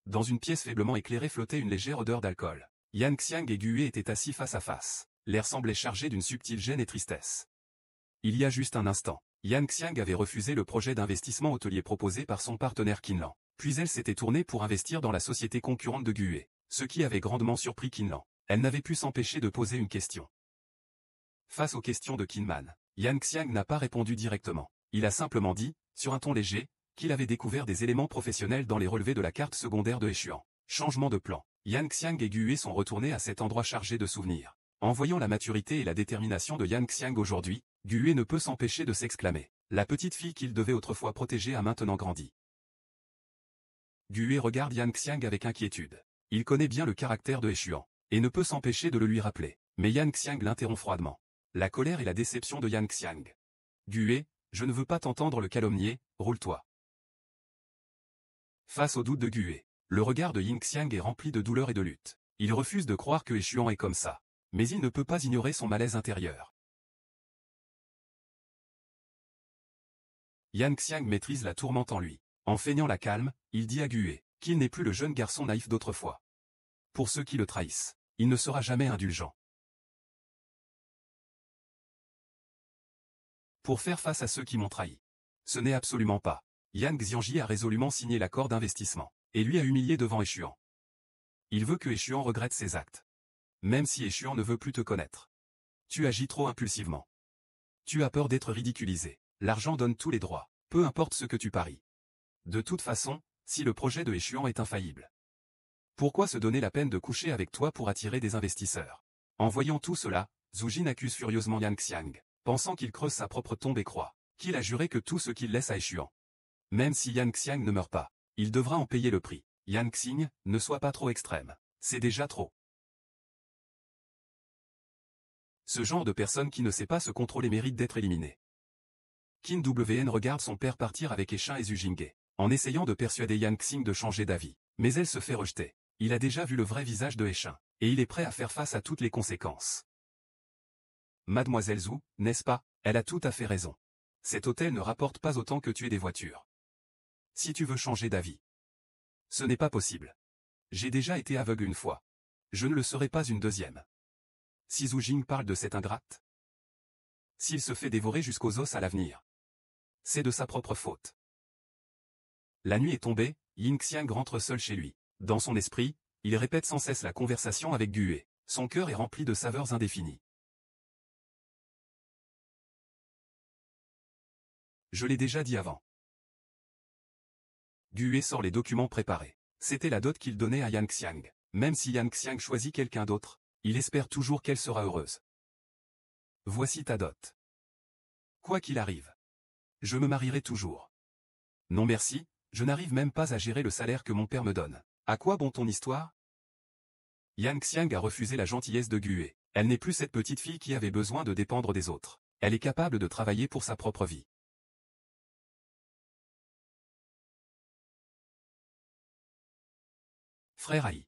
Dans une pièce faiblement éclairée flottait une légère odeur d'alcool. Yan Xiang et Gue étaient assis face à face. L'air semblait chargé d'une subtile gêne et tristesse. Il y a juste un instant, Yan Xiang avait refusé le projet d'investissement hôtelier proposé par son partenaire Qinlan. Puis elle s'était tournée pour investir dans la société concurrente de Gue, ce qui avait grandement surpris Qinlan. Elle n'avait pu s'empêcher de poser une question. Face aux questions de Qinman, Yan Xiang n'a pas répondu directement. Il a simplement dit, sur un ton léger, qu'il avait découvert des éléments professionnels dans les relevés de la carte secondaire de Hechuan. Changement de plan. Yan Xiang et Gue sont retournés à cet endroit chargé de souvenirs. En voyant la maturité et la détermination de Yan Xiang aujourd'hui, Gue ne peut s'empêcher de s'exclamer. La petite fille qu'il devait autrefois protéger a maintenant grandi. Gue regarde Yan Xiang avec inquiétude. Il connaît bien le caractère de Hechuan, et ne peut s'empêcher de le lui rappeler. Mais Yan Xiang l'interrompt froidement. La colère et la déception de Yan Xiang. Gue, je ne veux pas t'entendre le calomnier, roule-toi. Face au doute de Gue, le regard de Yan Xiang est rempli de douleur et de lutte. Il refuse de croire que Hechuan est comme ça. Mais il ne peut pas ignorer son malaise intérieur. Yan Xiang maîtrise la tourmente en lui. En feignant la calme, il dit à Gue qu'il n'est plus le jeune garçon naïf d'autrefois. Pour ceux qui le trahissent, il ne sera jamais indulgent. Pour faire face à ceux qui m'ont trahi. Ce n'est absolument pas. Yan Xiangji a résolument signé l'accord d'investissement, et lui a humilié devant Hechuan. Il veut que Hechuan regrette ses actes. Même si Hechuan ne veut plus te connaître. Tu agis trop impulsivement. Tu as peur d'être ridiculisé. L'argent donne tous les droits, peu importe ce que tu paries. De toute façon, si le projet de Hechuan est infaillible. Pourquoi se donner la peine de coucher avec toi pour attirer des investisseurs? En voyant tout cela, Zhu Jin accuse furieusement Yan Xiang, pensant qu'il creuse sa propre tombe et croit qu'il a juré que tout ce qu'il laisse à Hechuan. Même si Yan Xiang ne meurt pas, il devra en payer le prix. Yan Xiang, ne sois pas trop extrême. C'est déjà trop. Ce genre de personne qui ne sait pas se contrôler mérite d'être éliminé. Qin Wn regarde son père partir avec Eshin et Zhu Jinghe, en essayant de persuader Yan Xiang de changer d'avis. Mais elle se fait rejeter. Il a déjà vu le vrai visage de Eshin, et il est prêt à faire face à toutes les conséquences. Mademoiselle Zhu, n'est-ce pas? Elle a tout à fait raison. Cet hôtel ne rapporte pas autant que tuer des voitures. Si tu veux changer d'avis. Ce n'est pas possible. J'ai déjà été aveugle une fois. Je ne le serai pas une deuxième. Si Zhu Jing parle de cette ingrate. S'il se fait dévorer jusqu'aux os à l'avenir. C'est de sa propre faute. La nuit est tombée, Yan Xiang rentre seul chez lui. Dans son esprit, il répète sans cesse la conversation avec Gue. Son cœur est rempli de saveurs indéfinies. Je l'ai déjà dit avant. Gue sort les documents préparés. C'était la dot qu'il donnait à Yan Xiang. Même si Yan Xiang choisit quelqu'un d'autre, il espère toujours qu'elle sera heureuse. Voici ta dot. Quoi qu'il arrive. Je me marierai toujours. Non merci, je n'arrive même pas à gérer le salaire que mon père me donne. À quoi bon ton histoire? Yan Xiang a refusé la gentillesse de Gue. Elle n'est plus cette petite fille qui avait besoin de dépendre des autres. Elle est capable de travailler pour sa propre vie. Frère Ai.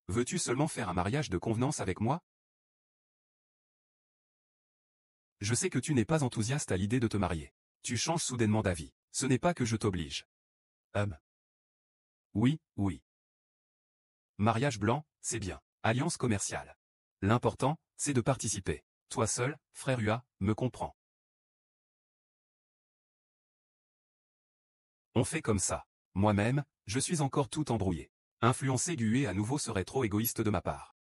Veux-tu seulement faire un mariage de convenance avec moi? Je sais que tu n'es pas enthousiaste à l'idée de te marier. Tu changes soudainement d'avis. Ce n'est pas que je t'oblige. Oui, oui. Mariage blanc, c'est bien. Alliance commerciale. L'important, c'est de participer. Toi seul, frère Hua, me comprends. On fait comme ça. Moi-même, je suis encore tout embrouillé. Influencer Gue à nouveau serait trop égoïste de ma part.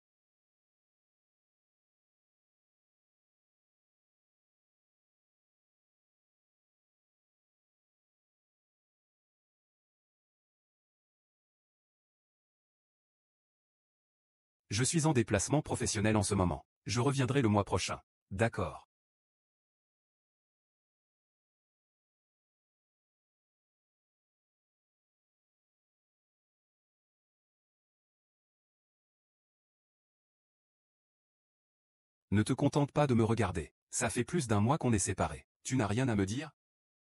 Je suis en déplacement professionnel en ce moment. Je reviendrai le mois prochain. D'accord. Ne te contente pas de me regarder. Ça fait plus d'un mois qu'on est séparés. Tu n'as rien à me dire?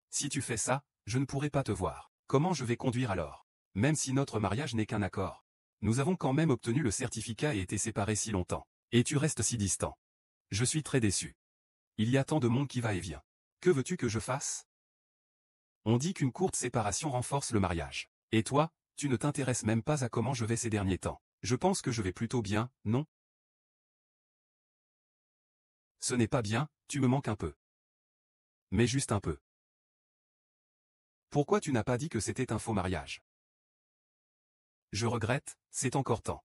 Si tu fais ça, je ne pourrai pas te voir. Comment je vais conduire alors? Même si notre mariage n'est qu'un accord. Nous avons quand même obtenu le certificat et été séparés si longtemps. Et tu restes si distant. Je suis très déçu. Il y a tant de monde qui va et vient. Que veux-tu que je fasse? On dit qu'une courte séparation renforce le mariage. Et toi, Tu ne t'intéresses même pas à comment je vais ces derniers temps. Je pense que je vais plutôt bien, non? Ce n'est pas bien, tu me manques un peu. Mais juste un peu. Pourquoi tu n'as pas dit que c'était un faux mariage? Je regrette, c'est encore temps.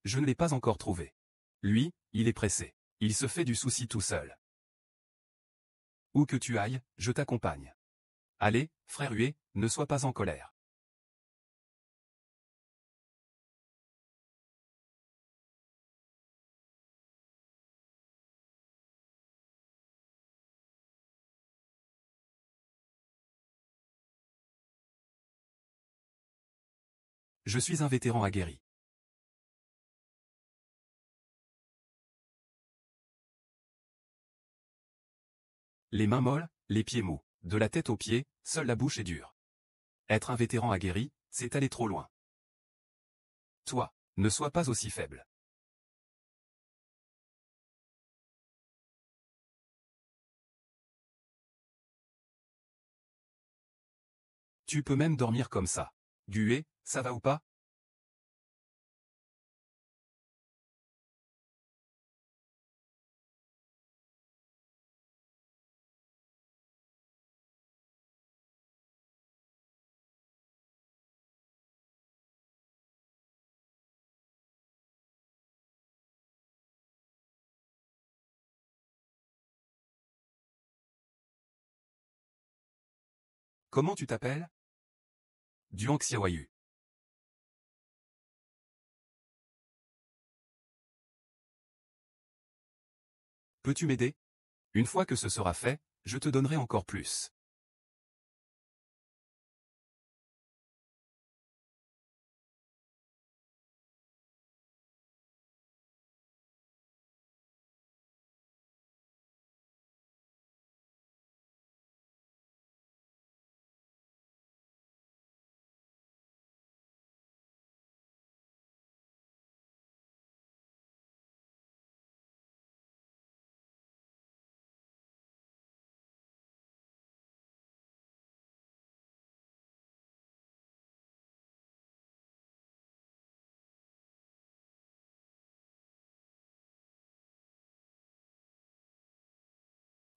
Je ne l'ai pas encore trouvé. Lui, il est pressé. Il se fait du souci tout seul. Où que tu ailles, je t'accompagne. Allez, frère Huet, ne sois pas en colère. Je suis un vétéran aguerri. Les mains molles, les pieds mous. De la tête aux pieds, seule la bouche est dure. Être un vétéran aguerri, c'est aller trop loin. Toi, ne sois pas aussi faible. Tu peux même dormir comme ça. Gué, ça va ou pas? Comment tu t'appelles? Duang Xiaoyu. Peux-tu m'aider? Une fois que ce sera fait, je te donnerai encore plus.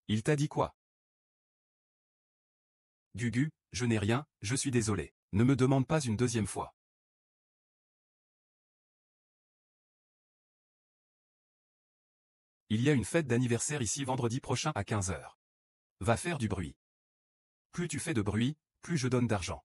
Il t'a dit quoi? Gugu, je n'ai rien, je suis désolé. Ne me demande pas une deuxième fois. Il y a une fête d'anniversaire ici vendredi prochain à 15 heures. Va faire du bruit. Plus tu fais de bruit, plus je donne d'argent.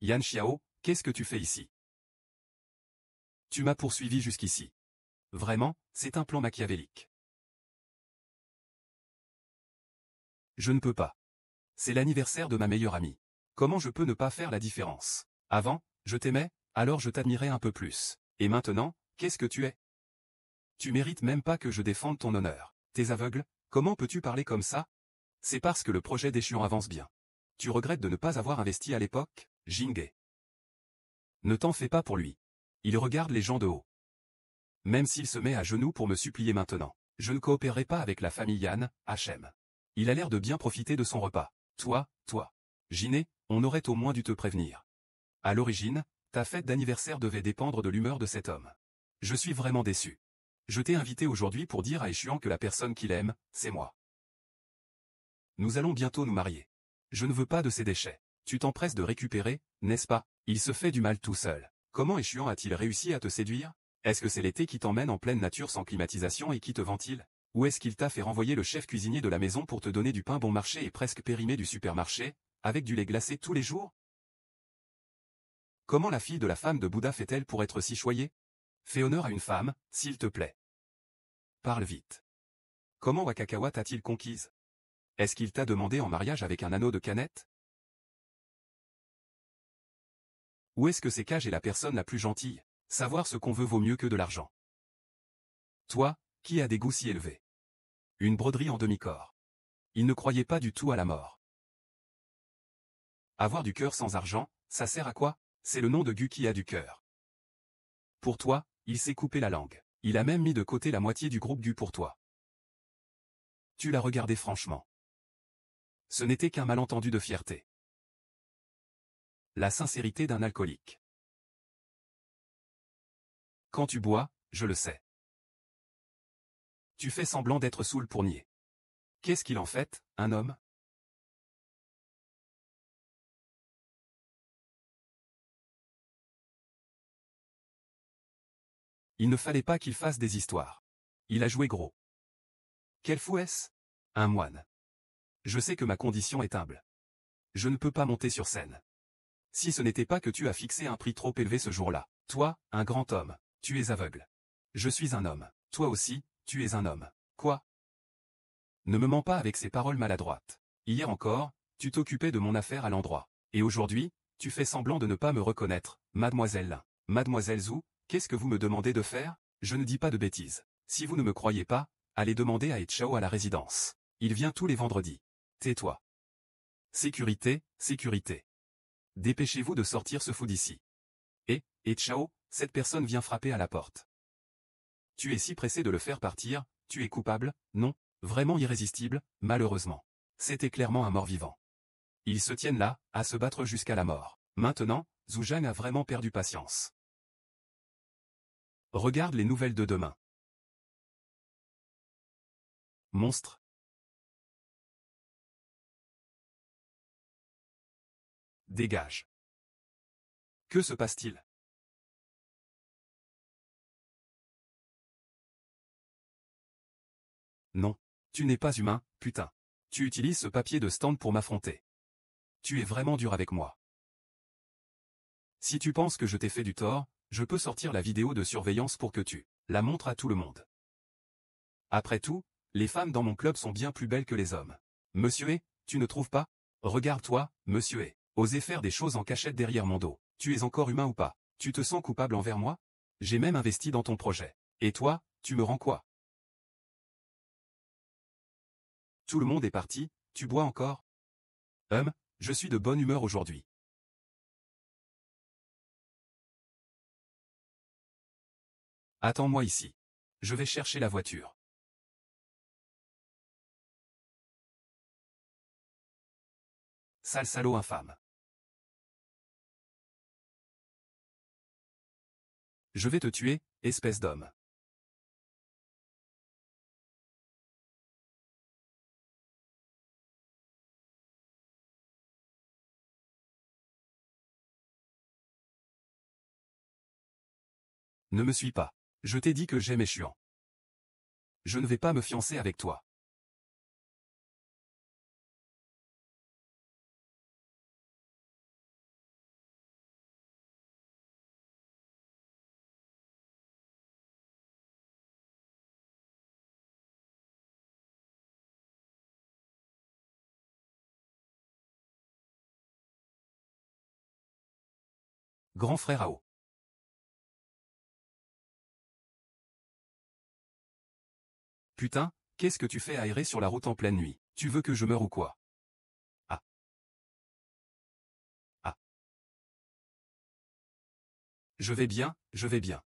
Yan Xiao, qu'est-ce que tu fais ici? Tu m'as poursuivi jusqu'ici. Vraiment, c'est un plan machiavélique. Je ne peux pas. C'est l'anniversaire de ma meilleure amie. Comment je peux ne pas faire la différence? Avant, je t'aimais, alors je t'admirais un peu plus. Et maintenant, qu'est-ce que tu es? Tu mérites même pas que je défende ton honneur. T'es aveugle? Comment peux-tu parler comme ça? C'est parce que le projet d'Échion avance bien. Tu regrettes de ne pas avoir investi à l'époque, Jinghe. Ne t'en fais pas pour lui. Il regarde les gens de haut. Même s'il se met à genoux pour me supplier maintenant. Je ne coopérerai pas avec la famille Yan, Hachem. Il a l'air de bien profiter de son repas. Toi, Giné, on aurait au moins dû te prévenir. À l'origine, ta fête d'anniversaire devait dépendre de l'humeur de cet homme. Je suis vraiment déçu. Je t'ai invité aujourd'hui pour dire à Échuan que la personne qu'il aime, c'est moi. Nous allons bientôt nous marier. Je ne veux pas de ces déchets. Tu t'empresses de récupérer, n'est-ce pas? Il se fait du mal tout seul. Comment Échuan a-t-il réussi à te séduire? Est-ce que c'est l'été qui t'emmène en pleine nature sans climatisation et qui te ventile? Ou est-ce qu'il t'a fait renvoyer le chef cuisinier de la maison pour te donner du pain bon marché et presque périmé du supermarché, avec du lait glacé tous les jours? Comment la fille de la femme de Bouddha fait-elle pour être si choyée? Fais honneur à une femme, s'il te plaît. Parle vite. Comment Wakakawa t'a-t-il conquise? Est-ce qu'il t'a demandé en mariage avec un anneau de canette? Où est-ce que c'est Cage est la personne la plus gentille? Savoir ce qu'on veut vaut mieux que de l'argent. Toi, qui a des goûts si élevés? Une broderie en demi-corps. Il ne croyait pas du tout à la mort. Avoir du cœur sans argent, ça sert à quoi? C'est le nom de Gu qui a du cœur. Pour toi, il s'est coupé la langue. Il a même mis de côté la moitié du groupe Gu pour toi. Tu l'as regardé franchement. Ce n'était qu'un malentendu de fierté. La sincérité d'un alcoolique. Quand tu bois, je le sais. Tu fais semblant d'être saoul pour nier. Qu'est-ce qu'il en fait, un homme? Il ne fallait pas qu'il fasse des histoires. Il a joué gros. Quel fou est-ce? Un moine. Je sais que ma condition est humble. Je ne peux pas monter sur scène. Si ce n'était pas que tu as fixé un prix trop élevé ce jour-là. Toi, un grand homme, tu es aveugle. Je suis un homme. Toi aussi, tu es un homme. Quoi? Ne me mens pas avec ces paroles maladroites. Hier encore, tu t'occupais de mon affaire à l'endroit. Et aujourd'hui, tu fais semblant de ne pas me reconnaître, mademoiselle Lin. Mademoiselle Zhou, qu'est-ce que vous me demandez de faire? Je ne dis pas de bêtises. Si vous ne me croyez pas, allez demander à Etchao à la résidence. Il vient tous les vendredis. Tais-toi. Sécurité, sécurité. Dépêchez-vous de sortir ce fou d'ici. Et Chao, cette personne vient frapper à la porte. Tu es si pressé de le faire partir, tu es coupable, non, vraiment irrésistible, malheureusement. C'était clairement un mort-vivant. Ils se tiennent là, à se battre jusqu'à la mort. Maintenant, Zhu Zhang a vraiment perdu patience. Regarde les nouvelles de demain. Monstre. Dégage. Que se passe-t-il? Non. Tu n'es pas humain, putain. Tu utilises ce papier de stand pour m'affronter. Tu es vraiment dur avec moi. Si tu penses que je t'ai fait du tort, je peux sortir la vidéo de surveillance pour que tu la montres à tout le monde. Après tout, les femmes dans mon club sont bien plus belles que les hommes. Monsieur E, tu ne trouves pas? Regarde-toi, monsieur E. Osez faire des choses en cachette derrière mon dos. Tu es encore humain ou pas? Tu te sens coupable envers moi? J'ai même investi dans ton projet. Et toi, tu me rends quoi? Tout le monde est parti, tu bois encore? Je suis de bonne humeur aujourd'hui. Attends-moi ici. Je vais chercher la voiture. Sale salaud infâme. Je vais te tuer, espèce d'homme. Ne me suis pas. Je t'ai dit que j'aimais chiant. Je ne vais pas me fiancer avec toi. Grand frère Ao. Putain, qu'est-ce que tu fais aérer sur la route en pleine nuit? Tu veux que je meure ou quoi? Ah. Ah. Je vais bien, je vais bien.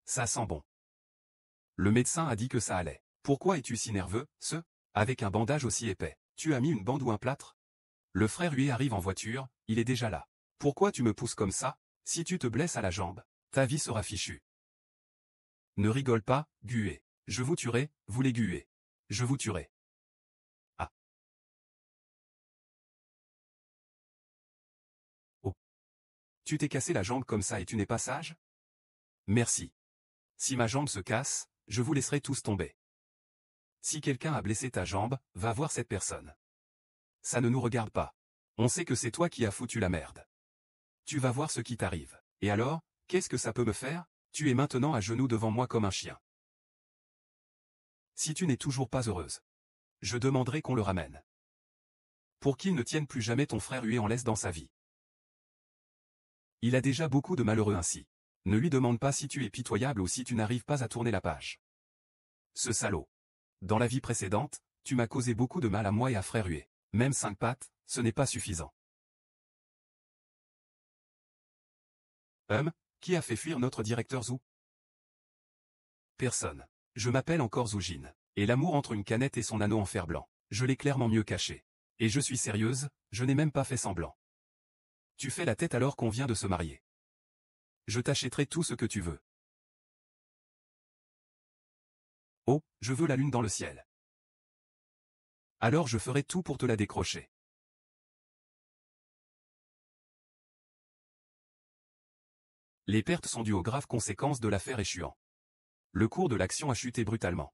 Ça sent bon. Le médecin a dit que ça allait. Pourquoi es-tu si nerveux, avec un bandage aussi épais? Tu as mis une bande ou un plâtre? Le frère lui arrive en voiture, il est déjà là. Pourquoi tu me pousses comme ça? Si tu te blesses à la jambe, ta vie sera fichue. Ne rigole pas, Gué. Je vous tuerai, vous les Gué. Je vous tuerai. Ah. Oh. Tu t'es cassé la jambe comme ça et tu n'es pas sage? Merci. Si ma jambe se casse, je vous laisserai tous tomber. Si quelqu'un a blessé ta jambe, va voir cette personne. Ça ne nous regarde pas. On sait que c'est toi qui as foutu la merde. Tu vas voir ce qui t'arrive. Et alors, qu'est-ce que ça peut me faire? Tu es maintenant à genoux devant moi comme un chien. Si tu n'es toujours pas heureuse, je demanderai qu'on le ramène. Pour qu'il ne tienne plus jamais ton frère hué en laisse dans sa vie. Il a déjà beaucoup de malheureux ainsi. Ne lui demande pas si tu es pitoyable ou si tu n'arrives pas à tourner la page. Ce salaud. Dans la vie précédente, tu m'as causé beaucoup de mal à moi et à frère hué. Même 5 pattes, ce n'est pas suffisant. Qui a fait fuir notre directeur Zou? Personne. Je m'appelle encore Zoujine. Et l'amour entre une canette et son anneau en fer blanc, je l'ai clairement mieux caché. Et je suis sérieuse, je n'ai même pas fait semblant. Tu fais la tête alors qu'on vient de se marier. Je t'achèterai tout ce que tu veux. Oh, je veux la lune dans le ciel. Alors je ferai tout pour te la décrocher. Les pertes sont dues aux graves conséquences de l'affaire Échuan. Le cours de l'action a chuté brutalement.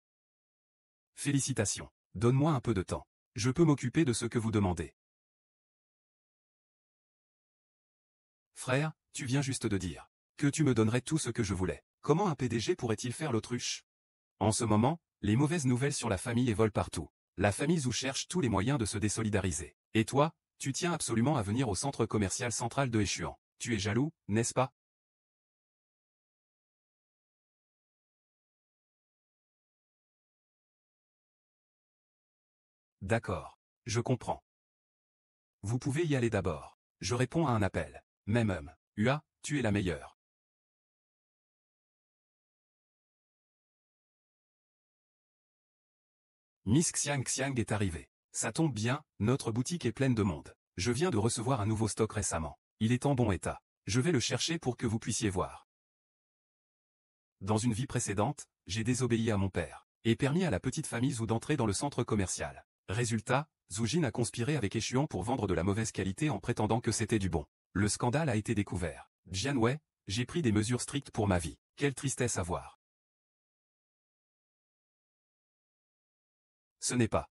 Félicitations. Donne-moi un peu de temps. Je peux m'occuper de ce que vous demandez. Frère, tu viens juste de dire que tu me donnerais tout ce que je voulais. Comment un PDG pourrait-il faire l'autruche? En ce moment, les mauvaises nouvelles sur la famille volent partout. La famille Zou cherche tous les moyens de se désolidariser. Et toi, tu tiens absolument à venir au centre commercial central de Échuan. Tu es jaloux, n'est-ce pas? D'accord. Je comprends. Vous pouvez y aller d'abord. Je réponds à un appel. Même. Ua, tu es la meilleure. Miss Xiang Xiang est arrivée. Ça tombe bien, notre boutique est pleine de monde. Je viens de recevoir un nouveau stock récemment. Il est en bon état. Je vais le chercher pour que vous puissiez voir. Dans une vie précédente, j'ai désobéi à mon père, et permis à la petite famille Zou d'entrer dans le centre commercial. Résultat, Zoujin a conspiré avec Échuan pour vendre de la mauvaise qualité en prétendant que c'était du bon. Le scandale a été découvert. Jianwei, j'ai pris des mesures strictes pour ma vie. Quelle tristesse à voir. Ce n'est pas.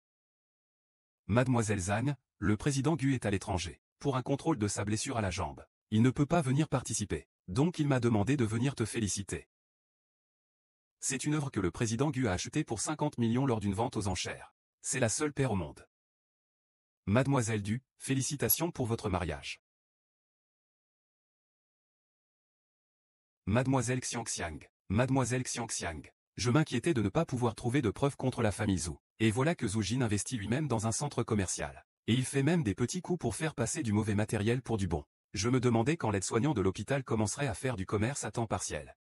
Mademoiselle Zhang, le président Gu est à l'étranger, pour un contrôle de sa blessure à la jambe. Il ne peut pas venir participer, donc il m'a demandé de venir te féliciter. C'est une œuvre que le président Gu a achetée pour 50 millions lors d'une vente aux enchères. C'est la seule paire au monde. Mademoiselle Du, félicitations pour votre mariage. Mademoiselle Xiangxiang, Mademoiselle Xiangxiang, je m'inquiétais de ne pas pouvoir trouver de preuves contre la famille Zou. Et voilà que Zoujin investit lui-même dans un centre commercial. Et il fait même des petits coups pour faire passer du mauvais matériel pour du bon. Je me demandais quand l'aide-soignant de l'hôpital commencerait à faire du commerce à temps partiel.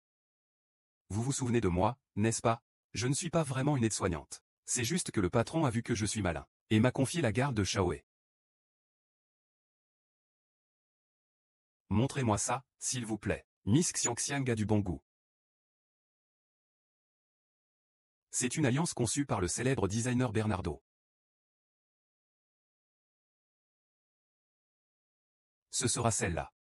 Vous vous souvenez de moi, n'est-ce pas? Je ne suis pas vraiment une aide-soignante. C'est juste que le patron a vu que je suis malin, et m'a confié la garde de Shaoe. Montrez-moi ça, s'il vous plaît. Miss Xiangxiang a du bon goût. C'est une alliance conçue par le célèbre designer Bernardo. Ce sera celle-là.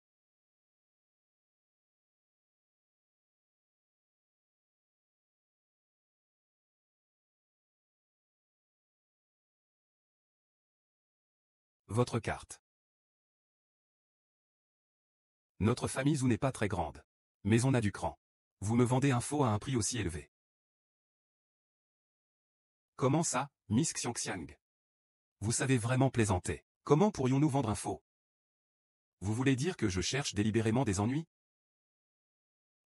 Votre carte. Notre famille Zou n'est pas très grande. Mais on a du cran. Vous me vendez un faux à un prix aussi élevé. Comment ça, Miss Xiangxiang? Vous savez vraiment plaisanter. Comment pourrions-nous vendre un faux? Vous voulez dire que je cherche délibérément des ennuis?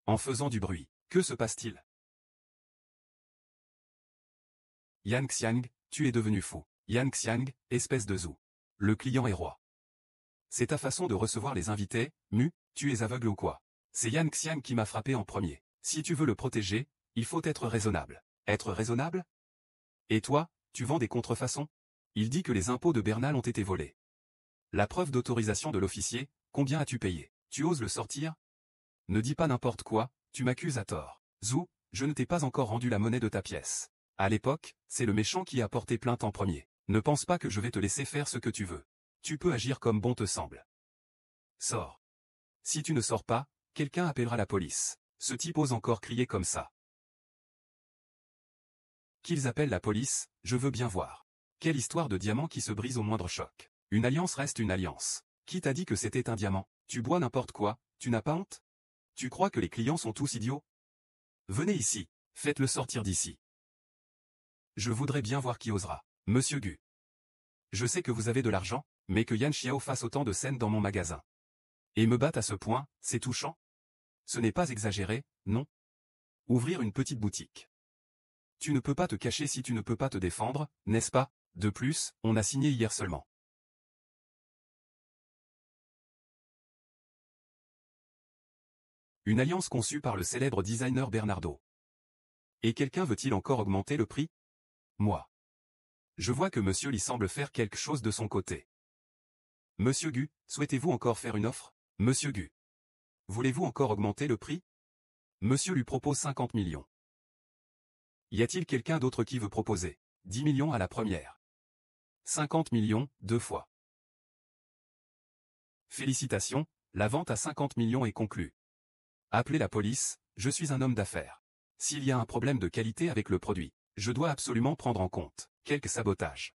En faisant du bruit, que se passe-t-il? Yan Xiang, tu es devenu fou. Yan Xiang, espèce de Zou. Le client est roi. C'est ta façon de recevoir les invités, tu es aveugle ou quoi? C'est Yan Xiang qui m'a frappé en premier. Si tu veux le protéger, il faut être raisonnable. Être raisonnable? Et toi, tu vends des contrefaçons? Il dit que les impôts de Bernal ont été volés. La preuve d'autorisation de l'officier, combien as-tu payé? Tu oses le sortir? Ne dis pas n'importe quoi, tu m'accuses à tort. Zou, je ne t'ai pas encore rendu la monnaie de ta pièce. À l'époque, c'est le méchant qui a porté plainte en premier. Ne pense pas que je vais te laisser faire ce que tu veux. Tu peux agir comme bon te semble. Sors. Si tu ne sors pas, quelqu'un appellera la police. Ce type ose encore crier comme ça. Qu'ils appellent la police, je veux bien voir. Quelle histoire de diamant qui se brise au moindre choc. Une alliance reste une alliance. Qui t'a dit que c'était un diamant? Tu bois n'importe quoi, tu n'as pas honte? Tu crois que les clients sont tous idiots? Venez ici, faites-le sortir d'ici. Je voudrais bien voir qui osera. Monsieur Gu. Je sais que vous avez de l'argent, mais que Yan Xiao fasse autant de scènes dans mon magasin. Et me batte à ce point, c'est touchant. Ce n'est pas exagéré, non? Ouvrir une petite boutique. Tu ne peux pas te cacher si tu ne peux pas te défendre, n'est-ce pas? De plus, on a signé hier seulement. Une alliance conçue par le célèbre designer Bernardo. Et quelqu'un veut-il encore augmenter le prix? Moi. Je vois que Monsieur Li semble faire quelque chose de son côté. Monsieur Gu, souhaitez-vous encore faire une offre? Monsieur Gu. Voulez-vous encore augmenter le prix? Monsieur lui propose 50 millions. Y a-t-il quelqu'un d'autre qui veut proposer? 10 millions à la première. 50 millions, 2 fois. Félicitations, la vente à 50 millions est conclue. Appelez la police, je suis un homme d'affaires. S'il y a un problème de qualité avec le produit, je dois absolument prendre en compte quelque sabotage.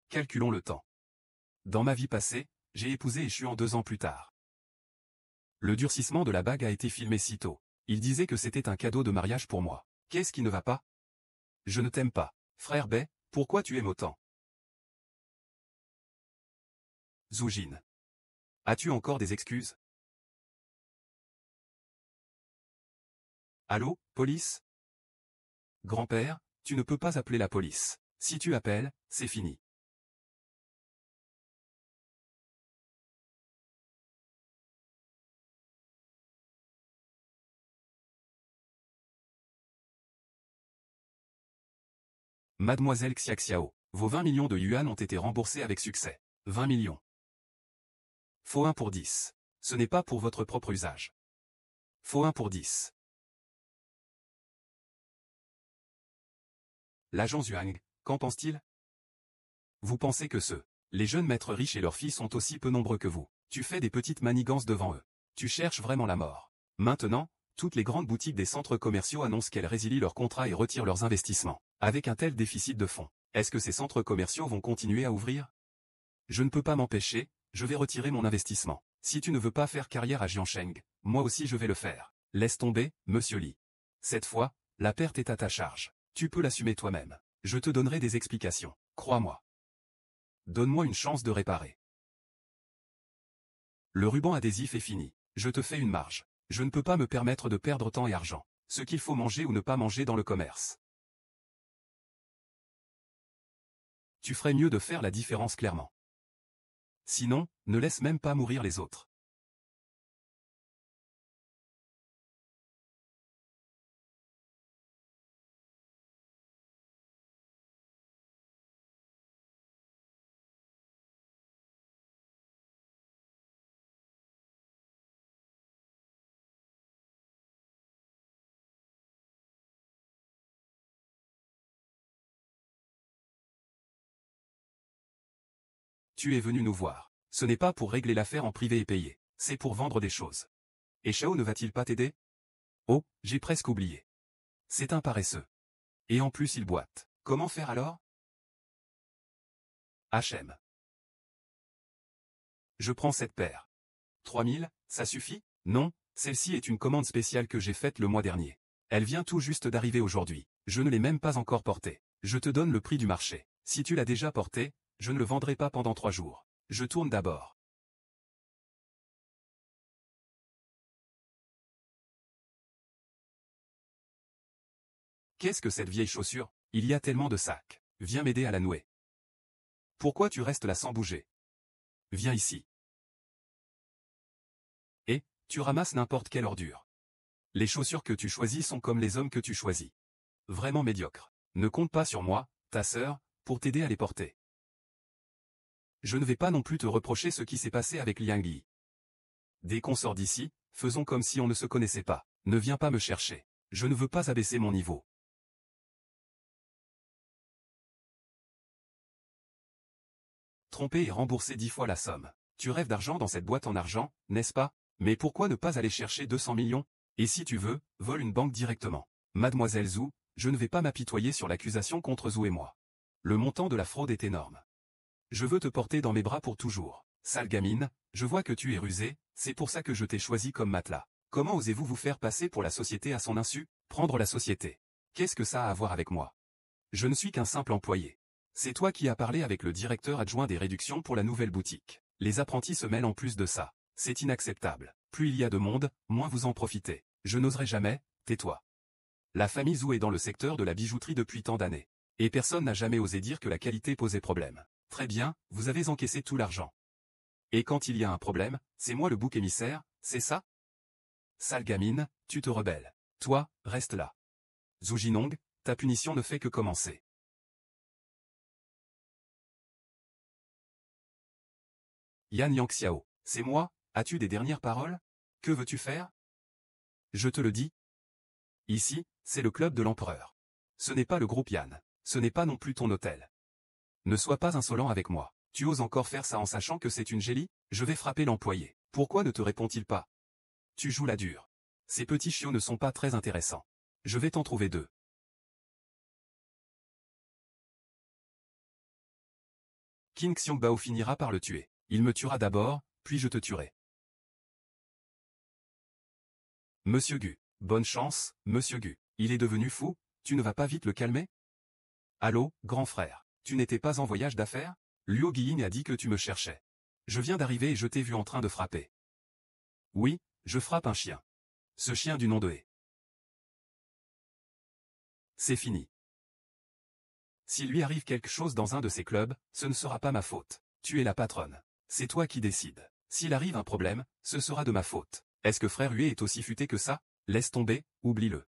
Calculons le temps. Dans ma vie passée, j'ai épousé Échuan 2 ans plus tard. Le durcissement de la bague a été filmé si tôt. Il disait que c'était un cadeau de mariage pour moi. Qu'est-ce qui ne va pas? Je ne t'aime pas. Frère Bai, pourquoi tu aimes autant? Zhu Jin. As-tu encore des excuses? Allô, police? Grand-père, tu ne peux pas appeler la police. Si tu appelles, c'est fini. Mademoiselle Xiaxiao, vos 20 millions de yuan ont été remboursés avec succès. 20 millions. Faut 1 pour 10. Ce n'est pas pour votre propre usage. Faut 1 pour 10. L'agent Zhuang, qu'en pense-t-il? Vous pensez que les jeunes maîtres riches et leurs filles sont aussi peu nombreux que vous. Tu fais des petites manigances devant eux. Tu cherches vraiment la mort. Maintenant, toutes les grandes boutiques des centres commerciaux annoncent qu'elles résilient leurs contrats et retirent leurs investissements. Avec un tel déficit de fonds, est-ce que ces centres commerciaux vont continuer à ouvrir? Je ne peux pas m'empêcher, je vais retirer mon investissement. Si tu ne veux pas faire carrière à Jiansheng, moi aussi je vais le faire. Laisse tomber, monsieur Li. Cette fois, la perte est à ta charge. Tu peux l'assumer toi-même. Je te donnerai des explications, crois-moi. Donne-moi une chance de réparer. Le ruban adhésif est fini. Je te fais une marge. Je ne peux pas me permettre de perdre temps et argent. Ce qu'il faut manger ou ne pas manger dans le commerce. Tu ferais mieux de faire la différence clairement. Sinon, ne laisse même pas mourir les autres. Tu es venu nous voir. Ce n'est pas pour régler l'affaire en privé et payer. C'est pour vendre des choses. Et Shao ne va-t-il pas t'aider? Oh, j'ai presque oublié. C'est un paresseux. Et en plus il boite. Comment faire alors? HM. Je prends cette paire. 3000, ça suffit? Non, celle-ci est une commande spéciale que j'ai faite le mois dernier. Elle vient tout juste d'arriver aujourd'hui. Je ne l'ai même pas encore portée. Je te donne le prix du marché. Si tu l'as déjà portée, je ne le vendrai pas pendant 3 jours. Je tourne d'abord. Qu'est-ce que cette vieille chaussure? Il y a tellement de sacs. Viens m'aider à la nouer. Pourquoi tu restes là sans bouger? Viens ici. Et, tu ramasses n'importe quelle ordure. Les chaussures que tu choisis sont comme les hommes que tu choisis. Vraiment médiocres. Ne compte pas sur moi, ta sœur, pour t'aider à les porter. Je ne vais pas non plus te reprocher ce qui s'est passé avec Liang Yi. Dès qu'on sort d'ici, faisons comme si on ne se connaissait pas. Ne viens pas me chercher. Je ne veux pas abaisser mon niveau. Tromper et rembourser 10 fois la somme. Tu rêves d'argent dans cette boîte en argent, n'est-ce pas? Mais pourquoi ne pas aller chercher 200 millions? Et si tu veux, vole une banque directement. Mademoiselle Zhu, je ne vais pas m'apitoyer sur l'accusation contre Zhu et moi. Le montant de la fraude est énorme. Je veux te porter dans mes bras pour toujours. Sale gamine, je vois que tu es rusée, c'est pour ça que je t'ai choisi comme matelas. Comment osez-vous vous faire passer pour la société à son insu? Prendre la société. Qu'est-ce que ça a à voir avec moi? Je ne suis qu'un simple employé. C'est toi qui as parlé avec le directeur adjoint des réductions pour la nouvelle boutique. Les apprentis se mêlent en plus de ça. C'est inacceptable. Plus il y a de monde, moins vous en profitez. Je n'oserai jamais, tais-toi. La famille Zhu est dans le secteur de la bijouterie depuis tant d'années. Et personne n'a jamais osé dire que la qualité posait problème. Très bien, vous avez encaissé tout l'argent. Et quand il y a un problème, c'est moi le bouc émissaire, c'est ça? Sale gamine, tu te rebelles. Toi, reste là. Zhu Jinong, ta punition ne fait que commencer. Yan Yangxiao, c'est moi, as-tu des dernières paroles? Que veux-tu faire? Je te le dis. Ici, c'est le club de l'empereur. Ce n'est pas le groupe Yan. Ce n'est pas non plus ton hôtel. Ne sois pas insolent avec moi. Tu oses encore faire ça en sachant que c'est une gélie? Je vais frapper l'employé. Pourquoi ne te répond-il pas? Tu joues la dure. Ces petits chiots ne sont pas très intéressants. Je vais t'en trouver deux. Qin Xiangbao finira par le tuer. Il me tuera d'abord, puis je te tuerai. Monsieur Gu. Bonne chance, Monsieur Gu. Il est devenu fou, tu ne vas pas vite le calmer? Allô, grand frère. Tu n'étais pas en voyage d'affaires? Luo Guiying a dit que tu me cherchais. Je viens d'arriver et je t'ai vu en train de frapper. Oui, je frappe un chien. Ce chien du nom de He. C'est fini. S'il lui arrive quelque chose dans un de ces clubs, ce ne sera pas ma faute. Tu es la patronne. C'est toi qui décides. S'il arrive un problème, ce sera de ma faute. Est-ce que frère Hué est aussi futé que ça? Laisse tomber, oublie-le.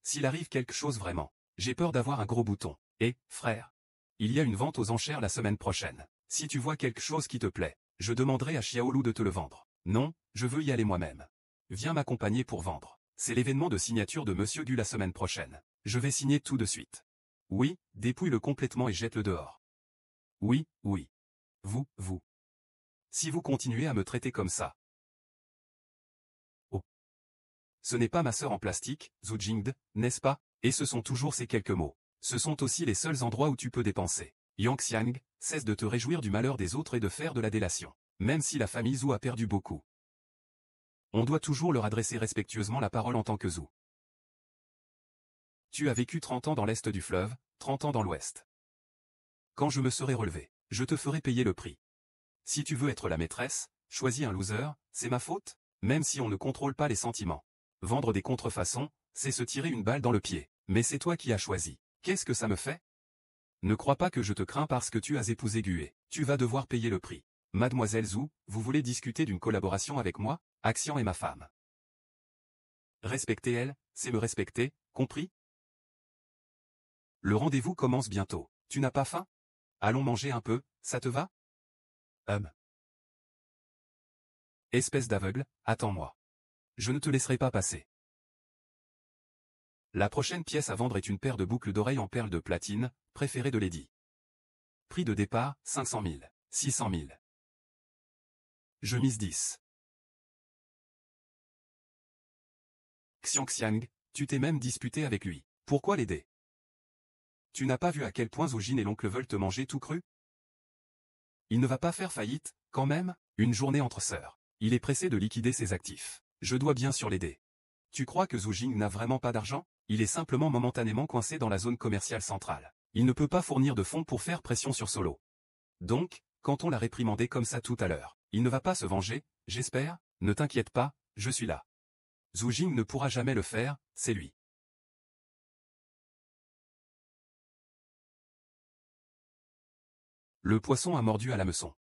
S'il arrive quelque chose vraiment, j'ai peur d'avoir un gros bouton. Et, frère, il y a une vente aux enchères la semaine prochaine. Si tu vois quelque chose qui te plaît, je demanderai à Xiaolu de te le vendre. Non, je veux y aller moi-même. Viens m'accompagner pour vendre. C'est l'événement de signature de Monsieur Gu la semaine prochaine. Je vais signer tout de suite. Oui, dépouille-le complètement et jette-le dehors. Oui, oui. Vous. Si vous continuez à me traiter comme ça. Oh. Ce n'est pas ma sœur en plastique, Zhu Jingde, n'est-ce pas? Et ce sont toujours ces quelques mots. Ce sont aussi les seuls endroits où tu peux dépenser. Yang Xiang, cesse de te réjouir du malheur des autres et de faire de la délation. Même si la famille Zhu a perdu beaucoup. On doit toujours leur adresser respectueusement la parole en tant que Zhu. Tu as vécu 30 ans dans l'est du fleuve, 30 ans dans l'ouest. Quand je me serai relevé, je te ferai payer le prix. Si tu veux être la maîtresse, choisis un loser, c'est ma faute? Même si on ne contrôle pas les sentiments. Vendre des contrefaçons, c'est se tirer une balle dans le pied. Mais c'est toi qui as choisi. Qu'est-ce que ça me fait? Ne crois pas que je te crains parce que tu as épousé Gué. Tu vas devoir payer le prix. Mademoiselle Zhu, vous voulez discuter d'une collaboration avec moi? Axian est ma femme. Respecter elle, c'est me respecter, compris? Le rendez-vous commence bientôt. Tu n'as pas faim? Allons manger un peu, ça te va? Espèce d'aveugle, attends-moi. Je ne te laisserai pas passer. La prochaine pièce à vendre est une paire de boucles d'oreilles en perles de platine, préférée de Lady. Prix de départ, 500 000, 600 000. Je mise 10. Xiang, tu t'es même disputé avec lui. Pourquoi l'aider? Tu n'as pas vu à quel point Zojin et l'oncle veulent te manger tout cru? Il ne va pas faire faillite, quand même? Une journée entre sœurs. Il est pressé de liquider ses actifs. Je dois bien sûr l'aider. Tu crois que Zhu Jing n'a vraiment pas d'argent? Il est simplement momentanément coincé dans la zone commerciale centrale. Il ne peut pas fournir de fonds pour faire pression sur Solo. Donc, quand on l'a réprimandé comme ça tout à l'heure, il ne va pas se venger, j'espère? Ne t'inquiète pas, je suis là. Zhu Jing ne pourra jamais le faire, c'est lui. Le poisson a mordu à l'hameçon.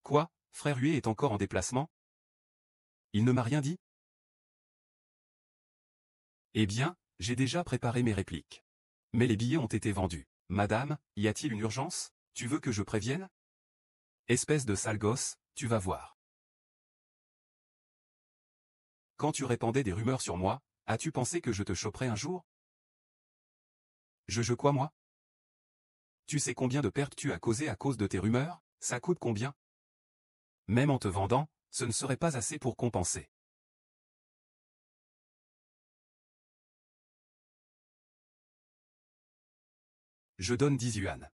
Quoi, frère Hué est encore en déplacement? Il ne m'a rien dit? Eh bien, j'ai déjà préparé mes répliques. Mais les billets ont été vendus. Madame, y a-t-il une urgence? Tu veux que je prévienne? Espèce de sale gosse, tu vas voir. Quand tu répandais des rumeurs sur moi, as-tu pensé que je te choperais un jour? Je quoi moi? Tu sais combien de pertes tu as causées à cause de tes rumeurs? Ça coûte combien? Même en te vendant, ce ne serait pas assez pour compenser. Je donne 10 yuan.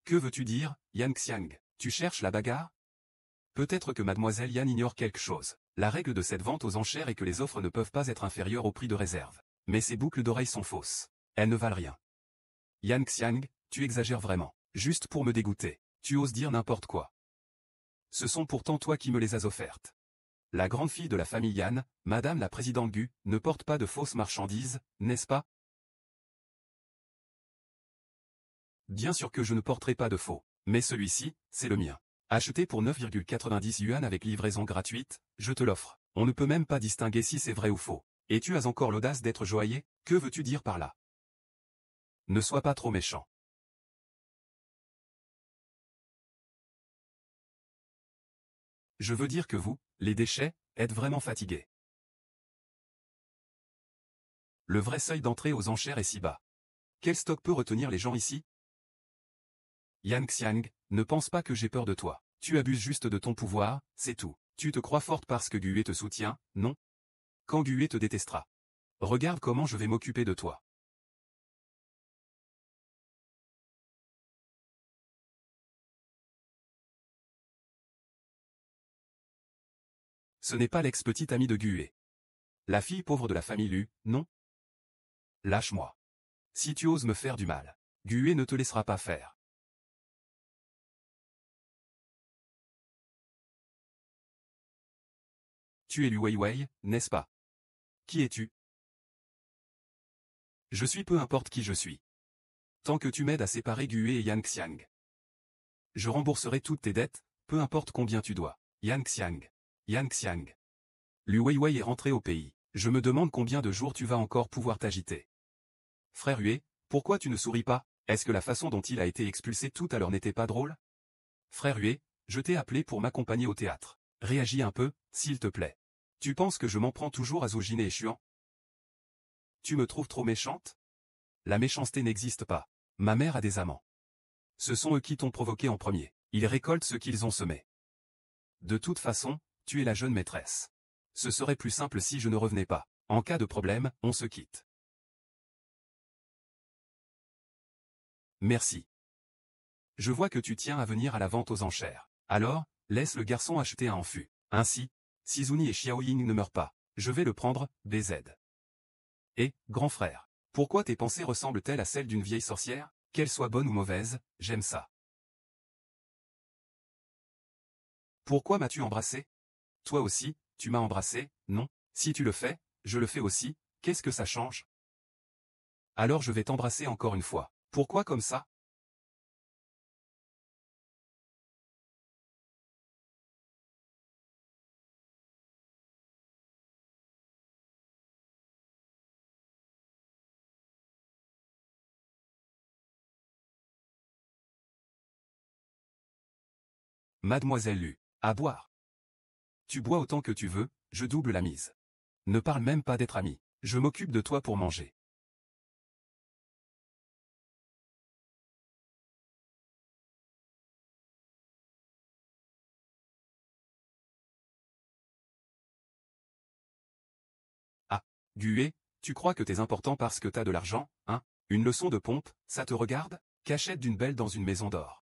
Que veux-tu dire, Yan Xiang? Tu cherches la bagarre? Peut-être que mademoiselle Yan ignore quelque chose. La règle de cette vente aux enchères est que les offres ne peuvent pas être inférieures au prix de réserve. Mais ces boucles d'oreilles sont fausses. Elles ne valent rien. Yan Xiang, tu exagères vraiment. Juste pour me dégoûter. Tu oses dire n'importe quoi. Ce sont pourtant toi qui me les as offertes. La grande fille de la famille Yan, Madame la présidente Gu, ne porte pas de fausses marchandises, n'est-ce pas? Bien sûr que je ne porterai pas de faux. Mais celui-ci, c'est le mien. Acheté pour 9,90 yuan avec livraison gratuite, je te l'offre. On ne peut même pas distinguer si c'est vrai ou faux. Et tu as encore l'audace d'être joaillier? Que veux-tu dire par là? Ne sois pas trop méchant. Je veux dire que vous, les déchets, êtes vraiment fatigués. Le vrai seuil d'entrée aux enchères est si bas. Quel stock peut retenir les gens ici? Yan Xiang, ne pense pas que j'ai peur de toi. Tu abuses juste de ton pouvoir, c'est tout. Tu te crois forte parce que Gue te soutient, non? Quand Gue te détestera. Regarde comment je vais m'occuper de toi. Ce n'est pas l'ex-petite amie de Gue. La fille pauvre de la famille Lu, non? Lâche-moi. Si tu oses me faire du mal, Gue ne te laissera pas faire. Tu es Lu Weiwei, n'est-ce pas? Qui es-tu? Je suis peu importe qui je suis. Tant que tu m'aides à séparer Gue et Yan Xiang. Je rembourserai toutes tes dettes, peu importe combien tu dois. Yan Xiang. Yan Xiang. Lu Weiwei est rentré au pays. Je me demande combien de jours tu vas encore pouvoir t'agiter. Frère Hue, pourquoi tu ne souris pas? Est-ce que la façon dont il a été expulsé tout à l'heure n'était pas drôle? Frère Hue, je t'ai appelé pour m'accompagner au théâtre. Réagis un peu, s'il te plaît. Tu penses que je m'en prends toujours à Zojin et Xuan? Tu me trouves trop méchante? La méchanceté n'existe pas. Ma mère a des amants. Ce sont eux qui t'ont provoqué en premier. Ils récoltent ce qu'ils ont semé. De toute façon, tu es la jeune maîtresse. Ce serait plus simple si je ne revenais pas. En cas de problème, on se quitte. Merci. Je vois que tu tiens à venir à la vente aux enchères. Alors, laisse le garçon acheter un en fût. Ainsi, si Zuni et Xiaoying ne meurent pas, je vais le prendre, BZ. Et, grand frère, pourquoi tes pensées ressemblent-elles à celles d'une vieille sorcière? Qu'elles soient bonnes ou mauvaises, j'aime ça. Pourquoi m'as-tu embrassé? Toi aussi, tu m'as embrassé, non? Si tu le fais, je le fais aussi, qu'est-ce que ça change? Alors je vais t'embrasser encore une fois. Pourquoi comme ça? Mademoiselle Lu, à boire. Tu bois autant que tu veux, je double la mise. Ne parle même pas d'être ami. Je m'occupe de toi pour manger. Ah, Gue, tu crois que t'es important parce que t'as de l'argent, hein? Une leçon de pompe, ça te regarde? Cachette d'une belle dans une maison d'or.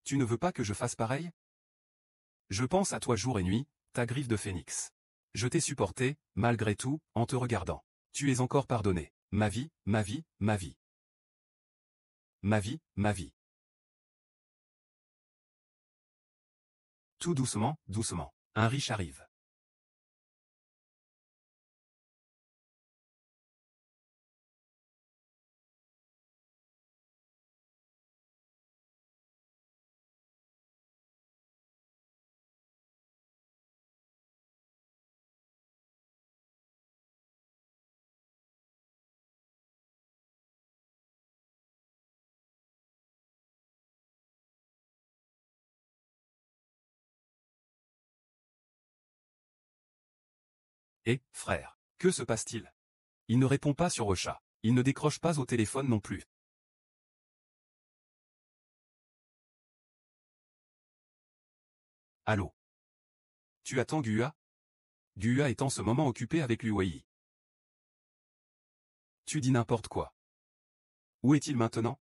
Tu ne veux pas que je fasse pareil? Je pense à toi jour et nuit, ta griffe de phénix. Je t'ai supporté, malgré tout, en te regardant. Tu es encore pardonné. Ma vie, ma vie, ma vie. Ma vie, ma vie. Tout doucement, doucement. Un riche arrive. Et, frère, que se passe-t-il? Il ne répond pas sur Ocha. Il ne décroche pas au téléphone non plus. Allô? Tu attends Gua? Gua est en ce moment occupé avec Liu Wei. Tu dis n'importe quoi. Où est-il maintenant?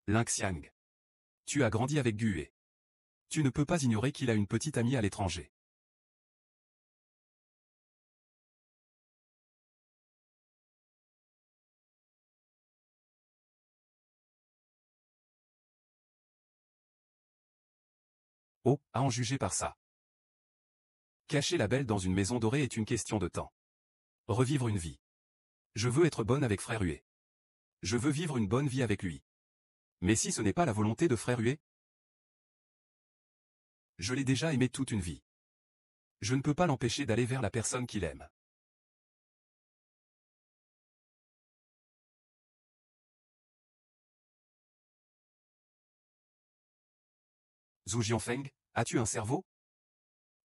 Linxiang. Tu as grandi avec Gue. Tu ne peux pas ignorer qu'il a une petite amie à l'étranger. Oh, à en juger par ça. Cacher la belle dans une maison dorée est une question de temps. Revivre une vie. Je veux être bonne avec Frère Huet. Je veux vivre une bonne vie avec lui. Mais si ce n'est pas la volonté de Frère Huet? Je l'ai déjà aimé toute une vie. Je ne peux pas l'empêcher d'aller vers la personne qu'il aime. Zhu Jianfeng, as-tu un cerveau?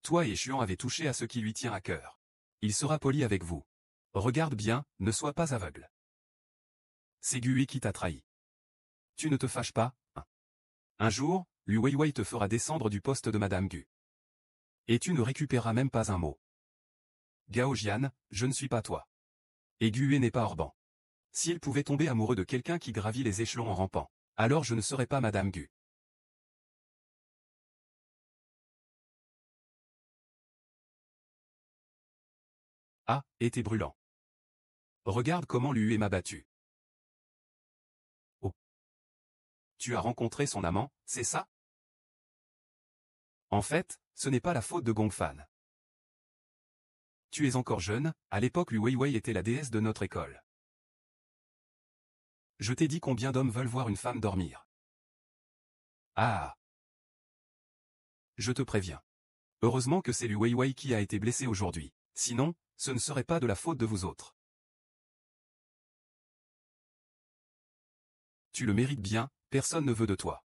Toi et Xuan avez touché à ce qui lui tient à cœur. Il sera poli avec vous. Regarde bien, ne sois pas aveugle. C'est Gue qui t'a trahi. Tu ne te fâches pas, hein? Un jour, Liu Weiwei te fera descendre du poste de Madame Gu. Et tu ne récupéreras même pas un mot. Gao Jian, je ne suis pas toi. Et Gue n'est pas Orban. S'il pouvait tomber amoureux de quelqu'un qui gravit les échelons en rampant, alors je ne serais pas Madame Gu. Ah, et t'es brûlant. Regarde comment Liu m'a battu. Oh. Tu as rencontré son amant, c'est ça? En fait, ce n'est pas la faute de Gongfan. Tu es encore jeune, à l'époque Liu Weiwei était la déesse de notre école. Je t'ai dit combien d'hommes veulent voir une femme dormir. Ah. Je te préviens. Heureusement que c'est Liu Weiwei qui a été blessé aujourd'hui, sinon, ce ne serait pas de la faute de vous autres. Tu le mérites bien, personne ne veut de toi.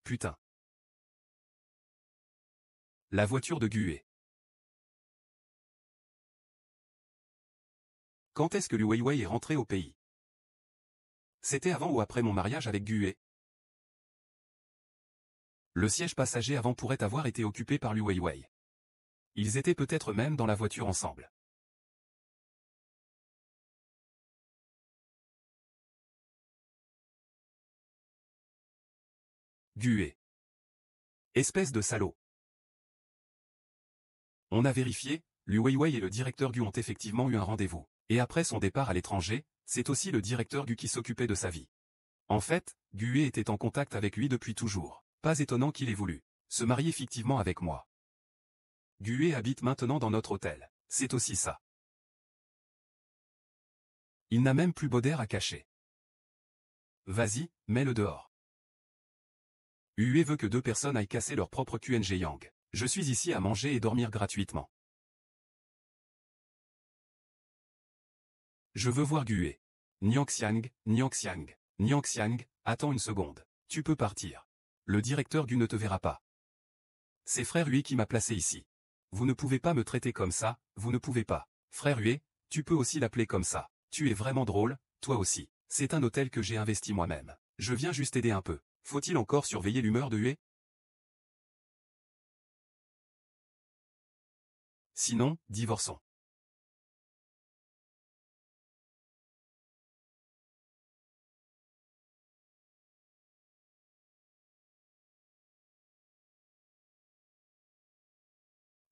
Putain. La voiture de Gue. Quand est-ce que Liu Weiwei est rentré au pays? C'était avant ou après mon mariage avec Gue? Le siège passager avant pourrait avoir été occupé par Liu Weiwei. Ils étaient peut-être même dans la voiture ensemble. Gue. Espèce de salaud. On a vérifié, Liu Weiwei et le directeur Gu ont effectivement eu un rendez-vous. Et après son départ à l'étranger, c'est aussi le directeur Gu qui s'occupait de sa vie. En fait, Gue était en contact avec lui depuis toujours. Pas étonnant qu'il ait voulu se marier fictivement avec moi. Gue habite maintenant dans notre hôtel. C'est aussi ça. Il n'a même plus Bauder à cacher. Vas-y, mets-le dehors. Gue veut que deux personnes aillent casser leur propre QNG Yang. Je suis ici à manger et dormir gratuitement. Je veux voir Gue. Niangxiang, Niangxiang, Niangxiang, attends une seconde. Tu peux partir. Le directeur Gu ne te verra pas. C'est Frère Huet qui m'a placé ici. Vous ne pouvez pas me traiter comme ça, vous ne pouvez pas. Frère Huet, tu peux aussi l'appeler comme ça. Tu es vraiment drôle, toi aussi. C'est un hôtel que j'ai investi moi-même. Je viens juste aider un peu. Faut-il encore surveiller l'humeur de Huet? Sinon, divorçons.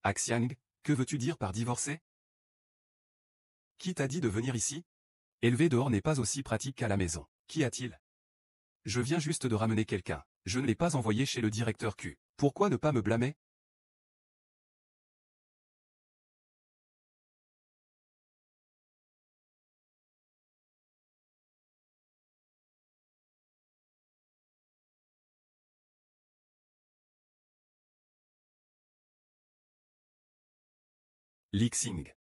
Axiang, que veux-tu dire par divorcer? Qui t'a dit de venir ici? Élever dehors n'est pas aussi pratique qu'à la maison. Qu'y a-t-il? Je viens juste de ramener quelqu'un. Je ne l'ai pas envoyé chez le directeur Q. Pourquoi ne pas me blâmer? Lixing.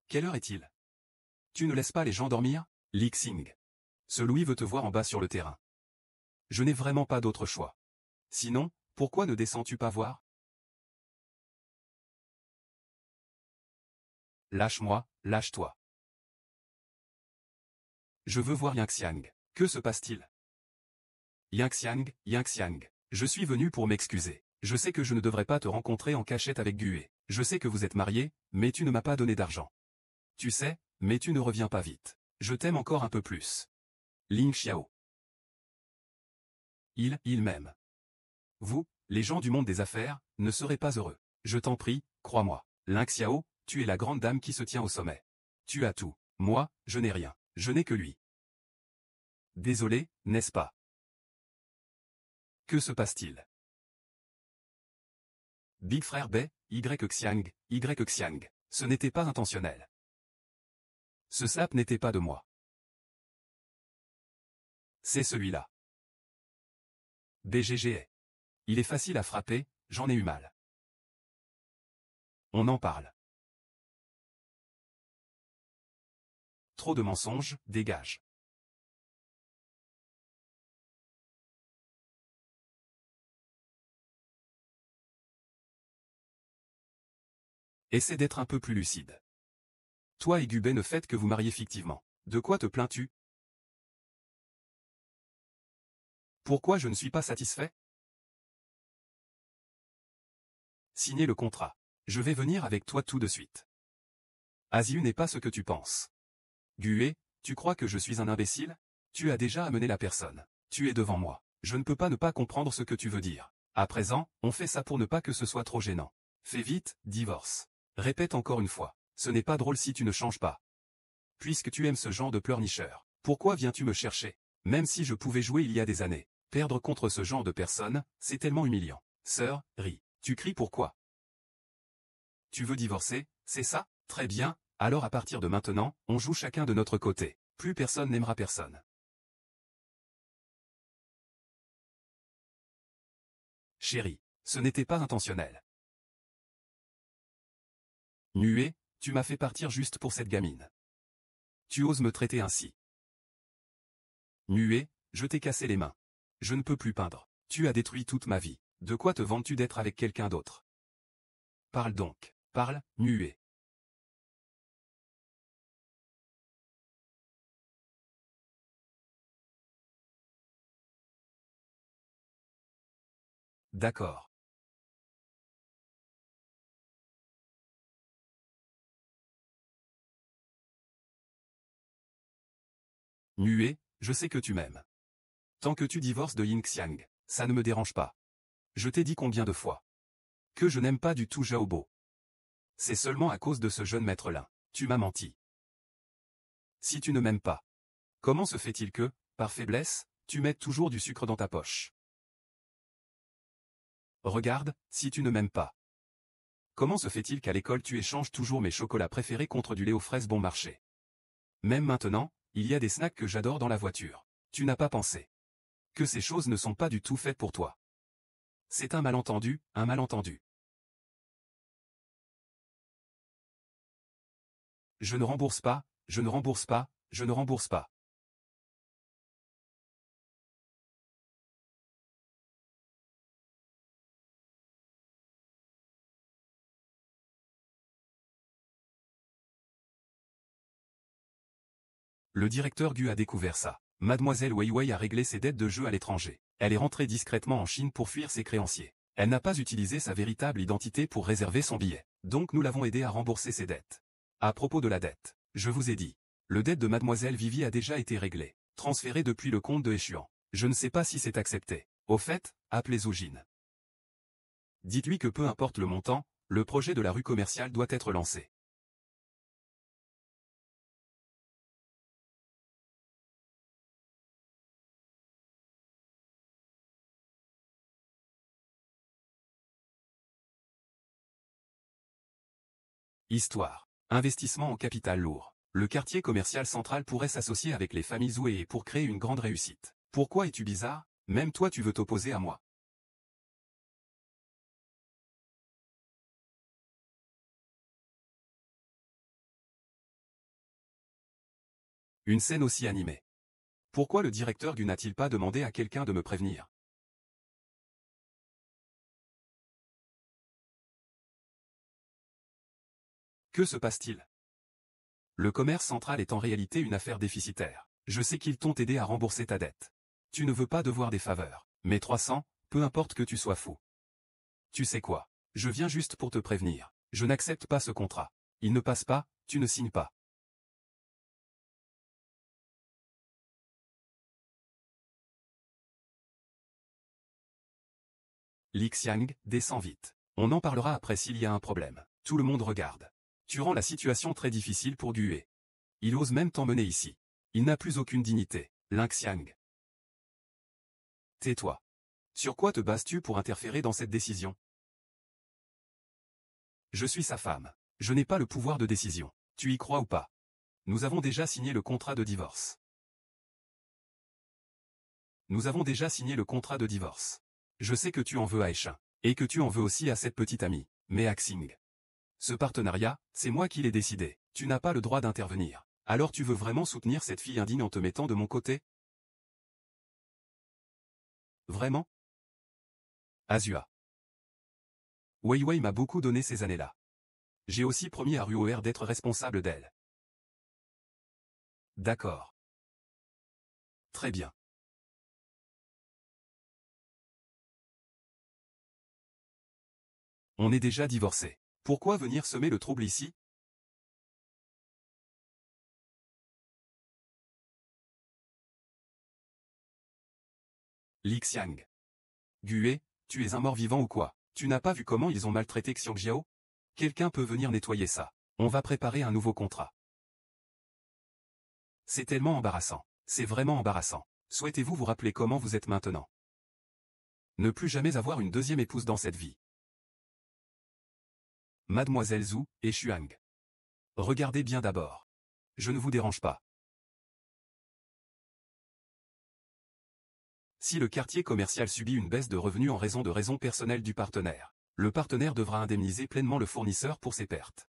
Quelle heure est-il? Tu ne laisses pas les gens dormir? Lixing. Ce Louis veut te voir en bas sur le terrain. Je n'ai vraiment pas d'autre choix. Sinon, pourquoi ne descends-tu pas voir? Lâche-moi, lâche-toi. Je veux voir Yang Xiang. Que se passe-t-il? Yang Xiang, je suis venu pour m'excuser. Je sais que je ne devrais pas te rencontrer en cachette avec Gue. Je sais que vous êtes mariés, mais tu ne m'as pas donné d'argent. Tu sais, mais tu ne reviens pas vite. Je t'aime encore un peu plus. Ling Xiao. Il m'aime. Vous, les gens du monde des affaires, ne serez pas heureux. Je t'en prie, crois-moi. Ling Xiao, tu es la grande dame qui se tient au sommet. Tu as tout. Moi, je n'ai rien. Je n'ai que lui. Désolé, n'est-ce pas? Que se passe-t-il? Big Frère Bei, Y Xiang, ce n'était pas intentionnel. Ce slap n'était pas de moi. C'est celui-là. BGG. Il est facile à frapper, j'en ai eu mal. On en parle. Trop de mensonges, dégage. Essaie d'être un peu plus lucide. Toi et Gubei ne faites que vous marier fictivement. De quoi te plains-tu? Pourquoi je ne suis pas satisfait? Signez le contrat. Je vais venir avec toi tout de suite. Asiu n'est pas ce que tu penses. Gue, tu crois que je suis un imbécile? Tu as déjà amené la personne. Tu es devant moi. Je ne peux pas ne pas comprendre ce que tu veux dire. À présent, on fait ça pour ne pas que ce soit trop gênant. Fais vite, divorce. Répète encore une fois. Ce n'est pas drôle si tu ne changes pas. Puisque tu aimes ce genre de pleurnicheur, pourquoi viens-tu me chercher? Même si je pouvais jouer il y a des années. Perdre contre ce genre de personne, c'est tellement humiliant. Sœur, ris. Tu cries pourquoi? Tu veux divorcer, c'est ça? Très bien, alors à partir de maintenant, on joue chacun de notre côté. Plus personne n'aimera personne. Chérie, ce n'était pas intentionnel. Nuée, tu m'as fait partir juste pour cette gamine. Tu oses me traiter ainsi. Nuée, je t'ai cassé les mains. Je ne peux plus peindre. Tu as détruit toute ma vie. De quoi te vantes-tu d'être avec quelqu'un d'autre? Parle donc. Parle, Nuée. D'accord. Nuée, je sais que tu m'aimes. Tant que tu divorces de Yin Xiang, ça ne me dérange pas. Je t'ai dit combien de fois que je n'aime pas du tout Xiaobo. C'est seulement à cause de ce jeune maître Lin. Tu m'as menti. Si tu ne m'aimes pas, comment se fait-il que, par faiblesse, tu mettes toujours du sucre dans ta poche? Regarde, si tu ne m'aimes pas. Comment se fait-il qu'à l'école tu échanges toujours mes chocolats préférés contre du lait aux fraises bon marché? Même maintenant, il y a des snacks que j'adore dans la voiture. Tu n'as pas pensé que ces choses ne sont pas du tout faites pour toi. C'est un malentendu, un malentendu. Je ne rembourse pas, je ne rembourse pas, je ne rembourse pas. Le directeur Gu a découvert ça. Mademoiselle Weiwei a réglé ses dettes de jeu à l'étranger. Elle est rentrée discrètement en Chine pour fuir ses créanciers. Elle n'a pas utilisé sa véritable identité pour réserver son billet. Donc nous l'avons aidé à rembourser ses dettes. À propos de la dette, je vous ai dit. Le dette de Mademoiselle Vivi a déjà été réglé. Transféré depuis le compte de Échuan. Je ne sais pas si c'est accepté. Au fait, appelez Zoujine. Dites-lui que peu importe le montant, le projet de la rue commerciale doit être lancé. Histoire. Investissement en capital lourd. Le quartier commercial central pourrait s'associer avec les familles Zoué pour créer une grande réussite. Pourquoi es-tu bizarre? Même toi tu veux t'opposer à moi. Une scène aussi animée. Pourquoi le directeur Gu n'a-t-il pas demandé à quelqu'un de me prévenir? Que se passe-t-il? Le commerce central est en réalité une affaire déficitaire. Je sais qu'ils t'ont aidé à rembourser ta dette. Tu ne veux pas devoir des faveurs. Mais 300, peu importe que tu sois fou. Tu sais quoi? Je viens juste pour te prévenir. Je n'accepte pas ce contrat. Il ne passe pas, tu ne signes pas. Li Xiang, descends vite. On en parlera après s'il y a un problème. Tout le monde regarde. Tu rends la situation très difficile pour Gue. Il ose même t'emmener ici. Il n'a plus aucune dignité. Ling Xiang. Tais-toi. Sur quoi te bases-tu pour interférer dans cette décision? Je suis sa femme. Je n'ai pas le pouvoir de décision. Tu y crois ou pas? Nous avons déjà signé le contrat de divorce. Nous avons déjà signé le contrat de divorce. Je sais que tu en veux à Eshin. Et que tu en veux aussi à cette petite amie. Mais à Xing. Ce partenariat, c'est moi qui l'ai décidé. Tu n'as pas le droit d'intervenir. Alors tu veux vraiment soutenir cette fille indigne en te mettant de mon côté? Vraiment? Azua. Wei Wei m'a beaucoup donné ces années-là. J'ai aussi promis à Ruoer d'être responsable d'elle. D'accord. Très bien. On est déjà divorcés. Pourquoi venir semer le trouble ici? Li Xiang. Gue, tu es un mort-vivant ou quoi? Tu n'as pas vu comment ils ont maltraité Xiangjiao? Quelqu'un peut venir nettoyer ça. On va préparer un nouveau contrat. C'est tellement embarrassant. C'est vraiment embarrassant. Souhaitez-vous vous rappeler comment vous êtes maintenant? Ne plus jamais avoir une deuxième épouse dans cette vie. Mademoiselle Zhu et Xuang. Regardez bien d'abord. Je ne vous dérange pas. Si le quartier commercial subit une baisse de revenus en raison de raisons personnelles du partenaire, le partenaire devra indemniser pleinement le fournisseur pour ses pertes.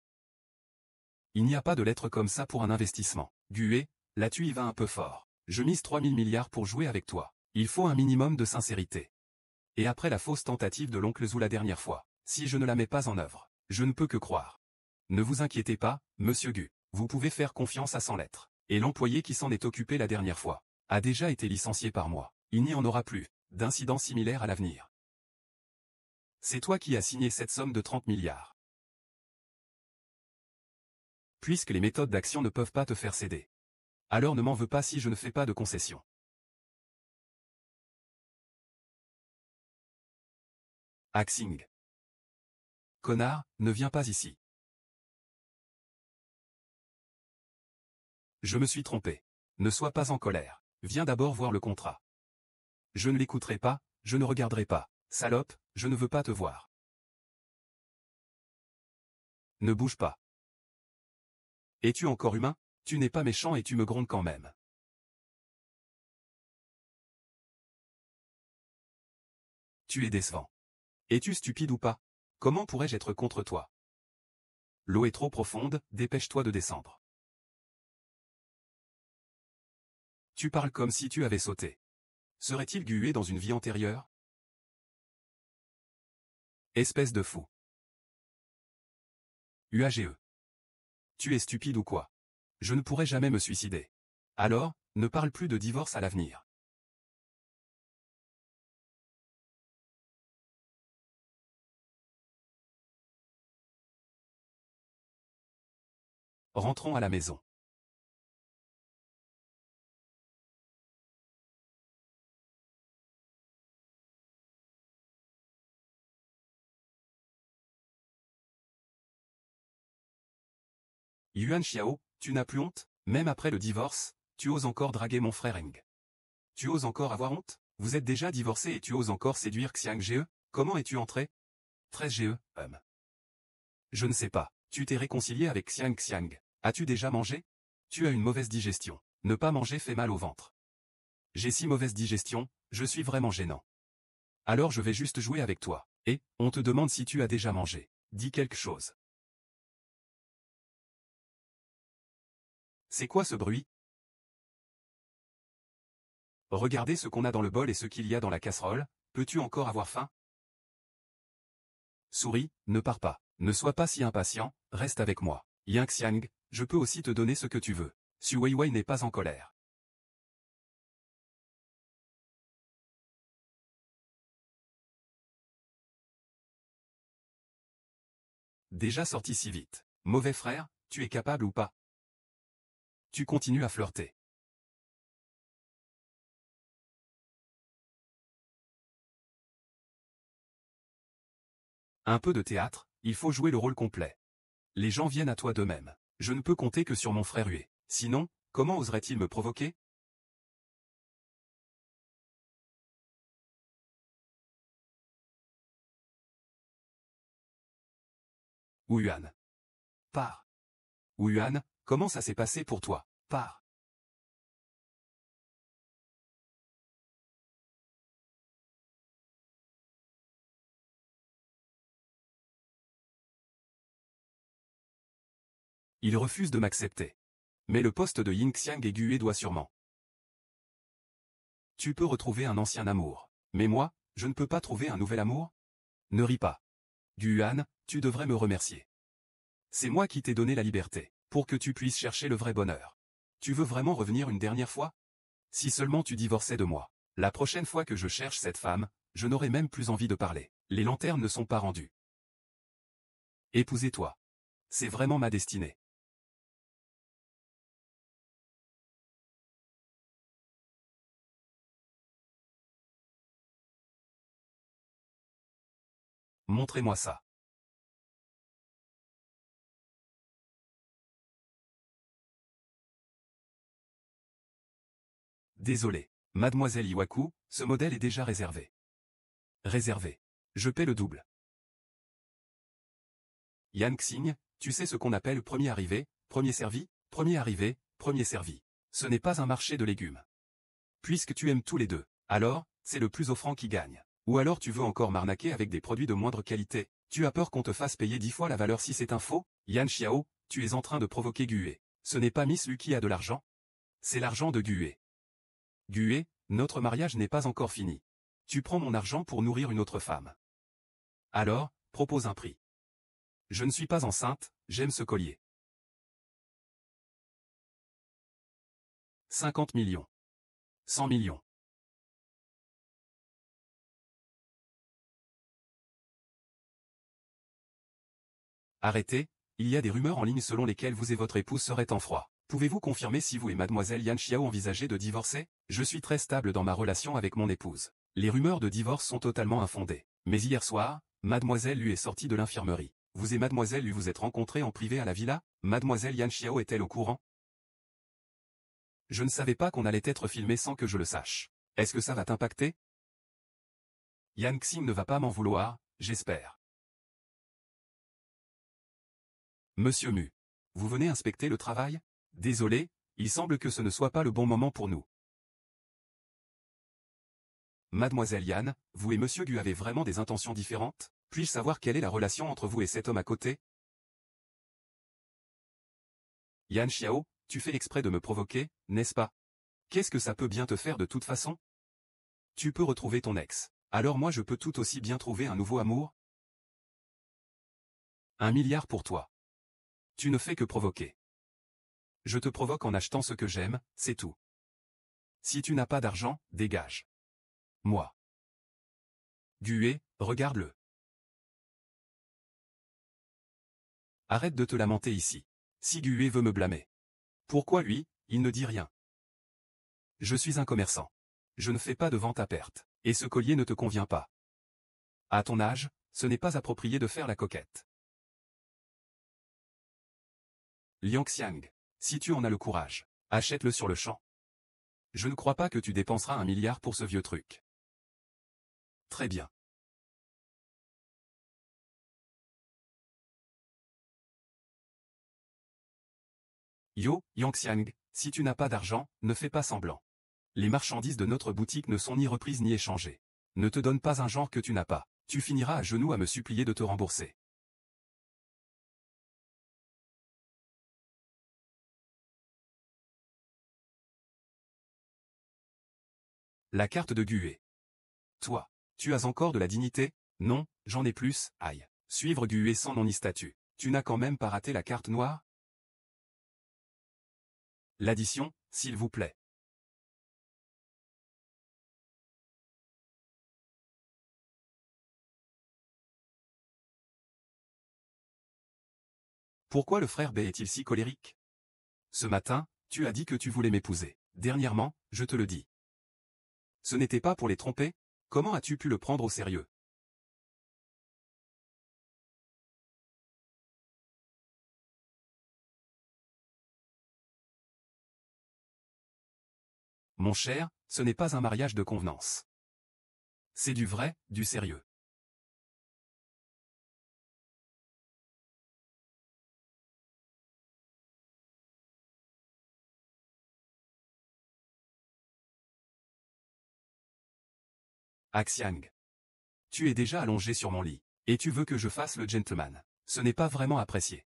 Il n'y a pas de lettre comme ça pour un investissement. Gue, là tu y vas un peu fort. Je mise 3000 milliards pour jouer avec toi. Il faut un minimum de sincérité. Et après la fausse tentative de l'oncle Zhu la dernière fois, si je ne la mets pas en œuvre, je ne peux que croire. Ne vous inquiétez pas, monsieur Gu. Vous pouvez faire confiance à 100 lettres. Et l'employé qui s'en est occupé la dernière fois a déjà été licencié par moi. Il n'y en aura plus d'incidents similaires à l'avenir. C'est toi qui as signé cette somme de 30 milliards. Puisque les méthodes d'action ne peuvent pas te faire céder. Alors ne m'en veux pas si je ne fais pas de concession. Axing. Connard, ne viens pas ici. Je me suis trompé. Ne sois pas en colère. Viens d'abord voir le contrat. Je ne l'écouterai pas, je ne regarderai pas. Salope, je ne veux pas te voir. Ne bouge pas. Es-tu encore humain? Tu n'es pas méchant et tu me grondes quand même. Tu es décevant. Es-tu stupide ou pas? Comment pourrais-je être contre toi? L'eau est trop profonde, dépêche-toi de descendre. Tu parles comme si tu avais sauté. Serait-il Gue dans une vie antérieure? Espèce de fou. UAGE. Tu es stupide ou quoi? Je ne pourrai jamais me suicider. Alors, ne parle plus de divorce à l'avenir. Rentrons à la maison. Yuan Xiao, tu n'as plus honte? Même après le divorce, tu oses encore draguer mon frère Eng. Tu oses encore avoir honte? Vous êtes déjà divorcé et tu oses encore séduire Xiang Ge? Comment es-tu entré? 13 Ge, Je ne sais pas. Tu t'es réconcilié avec Xiang. As-tu déjà mangé? Tu as une mauvaise digestion. Ne pas manger fait mal au ventre. J'ai si mauvaise digestion, je suis vraiment gênant. Alors je vais juste jouer avec toi. Et, on te demande si tu as déjà mangé. Dis quelque chose. C'est quoi ce bruit? Regardez ce qu'on a dans le bol et ce qu'il y a dans la casserole, peux-tu encore avoir faim? Souris, ne pars pas. Ne sois pas si impatient, reste avec moi. Yang Xiang, Je peux aussi te donner ce que tu veux. Su Weiwei n'est pas en colère. Déjà sorti si vite. Mauvais frère, tu es capable ou pas? Tu continues à flirter. Un peu de théâtre, il faut jouer le rôle complet. Les gens viennent à toi d'eux-mêmes. Je ne peux compter que sur mon frère Hué. Sinon, comment oserait-il me provoquer? Yuan. Pars. Yuan, comment ça s'est passé pour toi? Pars. Il refuse de m'accepter. Mais le poste de Yin Xiang et Gue doit sûrement. Tu peux retrouver un ancien amour. Mais moi, je ne peux pas trouver un nouvel amour? Ne ris pas. Yuan, tu devrais me remercier. C'est moi qui t'ai donné la liberté, pour que tu puisses chercher le vrai bonheur. Tu veux vraiment revenir une dernière fois? Si seulement tu divorçais de moi. La prochaine fois que je cherche cette femme, je n'aurai même plus envie de parler. Les lanternes ne sont pas rendues. Épousez-toi. C'est vraiment ma destinée. Montrez-moi ça. Désolé. Mademoiselle Iwaku, ce modèle est déjà réservé. Réservé. Je paie le double. Yan Xing, tu sais ce qu'on appelle premier arrivé, premier servi, premier arrivé, premier servi. Ce n'est pas un marché de légumes. Puisque tu aimes tous les deux, alors, c'est le plus offrant qui gagne. Ou alors tu veux encore m'arnaquer avec des produits de moindre qualité. Tu as peur qu'on te fasse payer 10 fois la valeur si c'est un faux? Yan Xiao, tu es en train de provoquer Gue. Ce n'est pas Miss Lu qui a de l'argent. C'est l'argent de Gue. Gue, notre mariage n'est pas encore fini. Tu prends mon argent pour nourrir une autre femme. Alors, propose un prix. Je ne suis pas enceinte, j'aime ce collier. 50 millions. 100 millions. Arrêtez, il y a des rumeurs en ligne selon lesquelles vous et votre épouse seraient en froid. Pouvez-vous confirmer si vous et mademoiselle Yan Xiao envisagez de divorcer? Je suis très stable dans ma relation avec mon épouse. Les rumeurs de divorce sont totalement infondées. Mais hier soir, mademoiselle Lu est sortie de l'infirmerie. Vous et mademoiselle Lu vous êtes rencontrés en privé à la villa? Mademoiselle Yan Xiao est-elle au courant? Je ne savais pas qu'on allait être filmé sans que je le sache. Est-ce que ça va t'impacter? Yan Xing ne va pas m'en vouloir, j'espère. Monsieur Mu. Vous venez inspecter le travail? Désolé, il semble que ce ne soit pas le bon moment pour nous. Mademoiselle Yan, vous et Monsieur Gu avez vraiment des intentions différentes? Puis-je savoir quelle est la relation entre vous et cet homme à côté? Yan Xiao, tu fais exprès de me provoquer, n'est-ce pas? Qu'est-ce que ça peut bien te faire de toute façon? Tu peux retrouver ton ex. Alors moi je peux tout aussi bien trouver un nouveau amour? 1 milliard pour toi. Tu ne fais que provoquer. Je te provoque en achetant ce que j'aime, c'est tout. Si tu n'as pas d'argent, dégage. Moi. Gue, regarde-le. Arrête de te lamenter ici. Si Gue veut me blâmer. Pourquoi lui, il ne dit rien? Je suis un commerçant. Je ne fais pas de vente à perte. Et ce collier ne te convient pas. À ton âge, ce n'est pas approprié de faire la coquette. Liang Xiang. Si tu en as le courage, achète-le sur le champ. Je ne crois pas que tu dépenseras 1 milliard pour ce vieux truc. Très bien. Yo, Yangxiang, si tu n'as pas d'argent, ne fais pas semblant. Les marchandises de notre boutique ne sont ni reprises ni échangées. Ne te donne pas un genre que tu n'as pas. Tu finiras à genoux à me supplier de te rembourser. La carte de Gue. Toi, tu as encore de la dignité? Non, j'en ai plus, aïe. Suivre Gue sans nom ni statut. Tu n'as quand même pas raté la carte noire? L'addition, s'il vous plaît. Pourquoi le frère B est-il si colérique? Ce matin, tu as dit que tu voulais m'épouser. Dernièrement, je te le dis. Ce n'était pas pour les tromper? Comment as-tu pu le prendre au sérieux? Mon cher, ce n'est pas un mariage de convenance. C'est du vrai, du sérieux. Axiang. Tu es déjà allongé sur mon lit. Et tu veux que je fasse le gentleman. Ce n'est pas vraiment apprécié.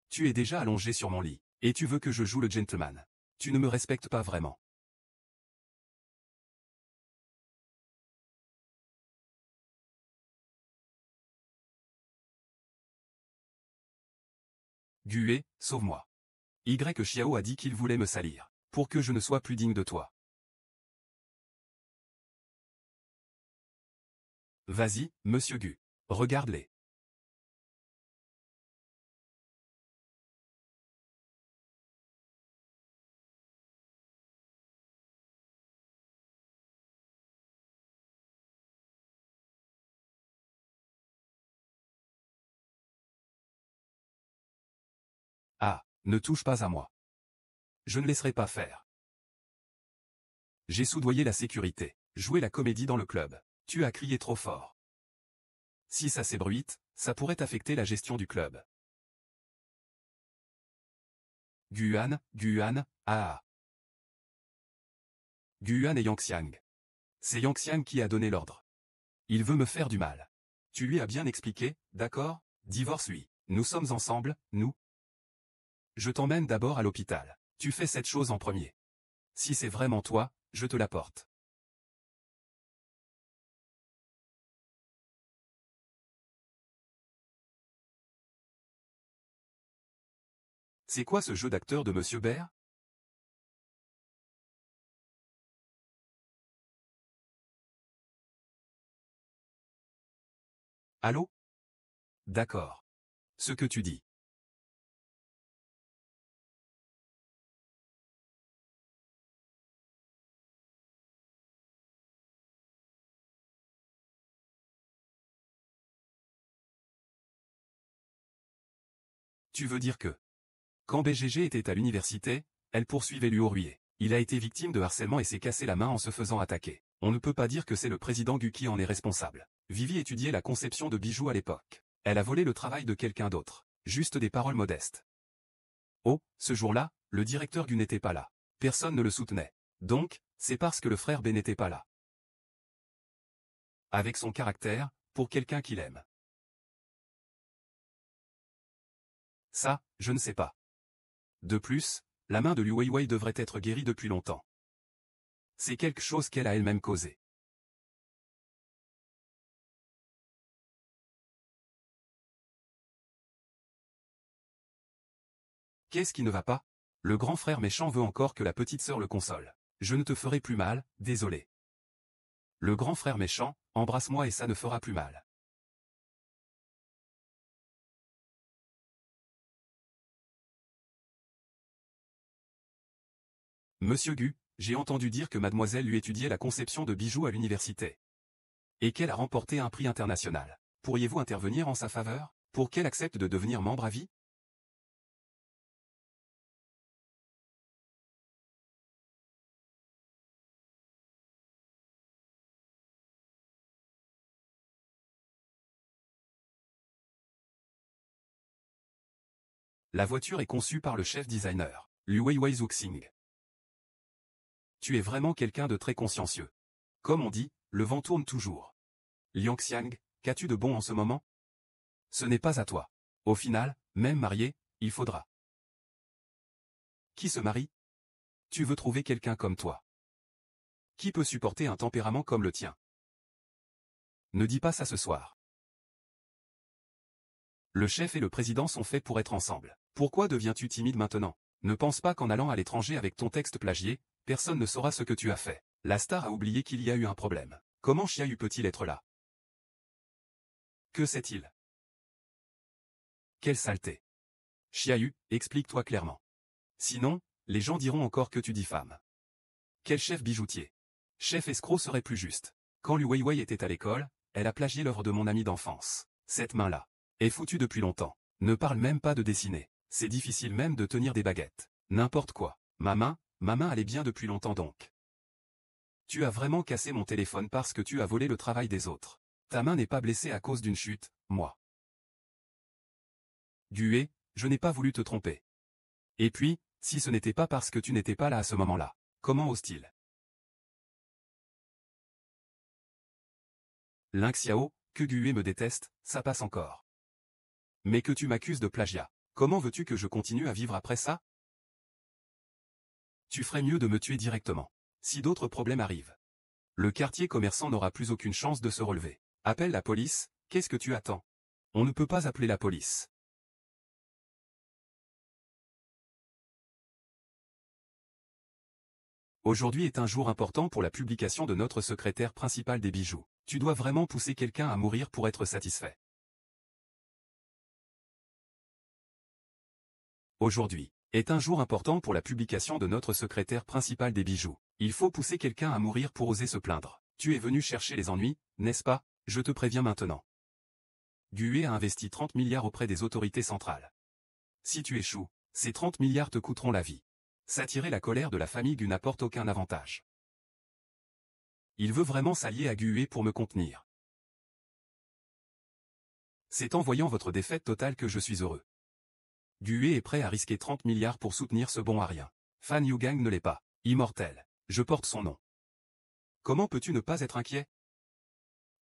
Tu es déjà allongé sur mon lit. Et tu veux que je joue le gentleman. Tu ne me respectes pas vraiment. Gué, sauve-moi. Y. Xiao a dit qu'il voulait me salir. Pour que je ne sois plus digne de toi. Vas-y, monsieur Gu. Regarde-les. Ah, ne touche pas à moi. Je ne laisserai pas faire. J'ai soudoyé la sécurité. Joué la comédie dans le club. Tu as crié trop fort. Si ça s'ébruite, ça pourrait affecter la gestion du club. Guan, ah. Guan et Yangxiang. C'est Yangxiang qui a donné l'ordre. Il veut me faire du mal. Tu lui as bien expliqué, d'accord? Divorce lui. Nous sommes ensemble, nous. Je t'emmène d'abord à l'hôpital. Tu fais cette chose en premier. Si c'est vraiment toi, je te l'apporte. C'est quoi ce jeu d'acteur de Monsieur Baer? Allô? D'accord. Ce que tu dis. Tu veux dire que, quand BGG était à l'université, elle poursuivait Luo Ruier. Il a été victime de harcèlement et s'est cassé la main en se faisant attaquer. On ne peut pas dire que c'est le président Gu qui en est responsable. Vivi étudiait la conception de bijoux à l'époque. Elle a volé le travail de quelqu'un d'autre. Juste des paroles modestes. Oh, ce jour-là, le directeur Gu n'était pas là. Personne ne le soutenait. Donc, c'est parce que le frère B n'était pas là. Avec son caractère, pour quelqu'un qu'il aime. Ça, je ne sais pas. De plus, la main de Liu Weiwei devrait être guérie depuis longtemps. C'est quelque chose qu'elle a elle-même causé. Qu'est-ce qui ne va pas? Le grand frère méchant veut encore que la petite sœur le console. Je ne te ferai plus mal, désolé. Le grand frère méchant, embrasse-moi et ça ne fera plus mal. Monsieur Gu, j'ai entendu dire que mademoiselle lui étudiait la conception de bijoux à l'université. Et qu'elle a remporté un prix international. Pourriez-vous intervenir en sa faveur, pour qu'elle accepte de devenir membre à vie? La voiture est conçue par le chef designer, Liu Weiwei Zuxing. Tu es vraiment quelqu'un de très consciencieux. Comme on dit, le vent tourne toujours. Liang Xiang, qu'as-tu de bon en ce moment? Ce n'est pas à toi. Au final, même marié, il faudra. Qui se marie? Tu veux trouver quelqu'un comme toi. Qui peut supporter un tempérament comme le tien? Ne dis pas ça ce soir. Le chef et le président sont faits pour être ensemble. Pourquoi deviens-tu timide maintenant? Ne pense pas qu'en allant à l'étranger avec ton texte plagié, personne ne saura ce que tu as fait. La star a oublié qu'il y a eu un problème. Comment Xiaoyu peut-il être là? Que sait-il? Quelle saleté! Xiaoyu, explique-toi clairement. Sinon, les gens diront encore que tu diffames. Quel chef bijoutier? Chef escroc serait plus juste. Quand Liu Weiwei était à l'école, elle a plagié l'œuvre de mon ami d'enfance. Cette main-là est foutue depuis longtemps. Ne parle même pas de dessiner. C'est difficile même de tenir des baguettes. N'importe quoi. Ma main allait bien depuis longtemps donc. Tu as vraiment cassé mon téléphone parce que tu as volé le travail des autres. Ta main n'est pas blessée à cause d'une chute, moi. Gué, je n'ai pas voulu te tromper. Et puis, si ce n'était pas parce que tu n'étais pas là à ce moment-là, comment ose-t-il? Ling Xiao, que Gué me déteste, ça passe encore. Mais que tu m'accuses de plagiat. Comment veux-tu que je continue à vivre après ça? Tu ferais mieux de me tuer directement. Si d'autres problèmes arrivent. Le quartier commerçant n'aura plus aucune chance de se relever. Appelle la police, qu'est-ce que tu attends? On ne peut pas appeler la police. Aujourd'hui est un jour important pour la publication de notre secrétaire principal des bijoux. Tu dois vraiment pousser quelqu'un à mourir pour être satisfait. Aujourd'hui est un jour important pour la publication de notre secrétaire principal des bijoux. Il faut pousser quelqu'un à mourir pour oser se plaindre. Tu es venu chercher les ennuis, n'est-ce pas? Je te préviens maintenant. Gué a investi 30 milliards auprès des autorités centrales. Si tu échoues, ces 30 milliards te coûteront la vie. S'attirer la colère de la famille Gu n'apporte aucun avantage. Il veut vraiment s'allier à Gué pour me contenir. C'est en voyant votre défaite totale que je suis heureux. Gué est prêt à risquer 30 milliards pour soutenir ce bon à rien. Fan Yugang ne l'est pas. Immortel. Je porte son nom. Comment peux-tu ne pas être inquiet?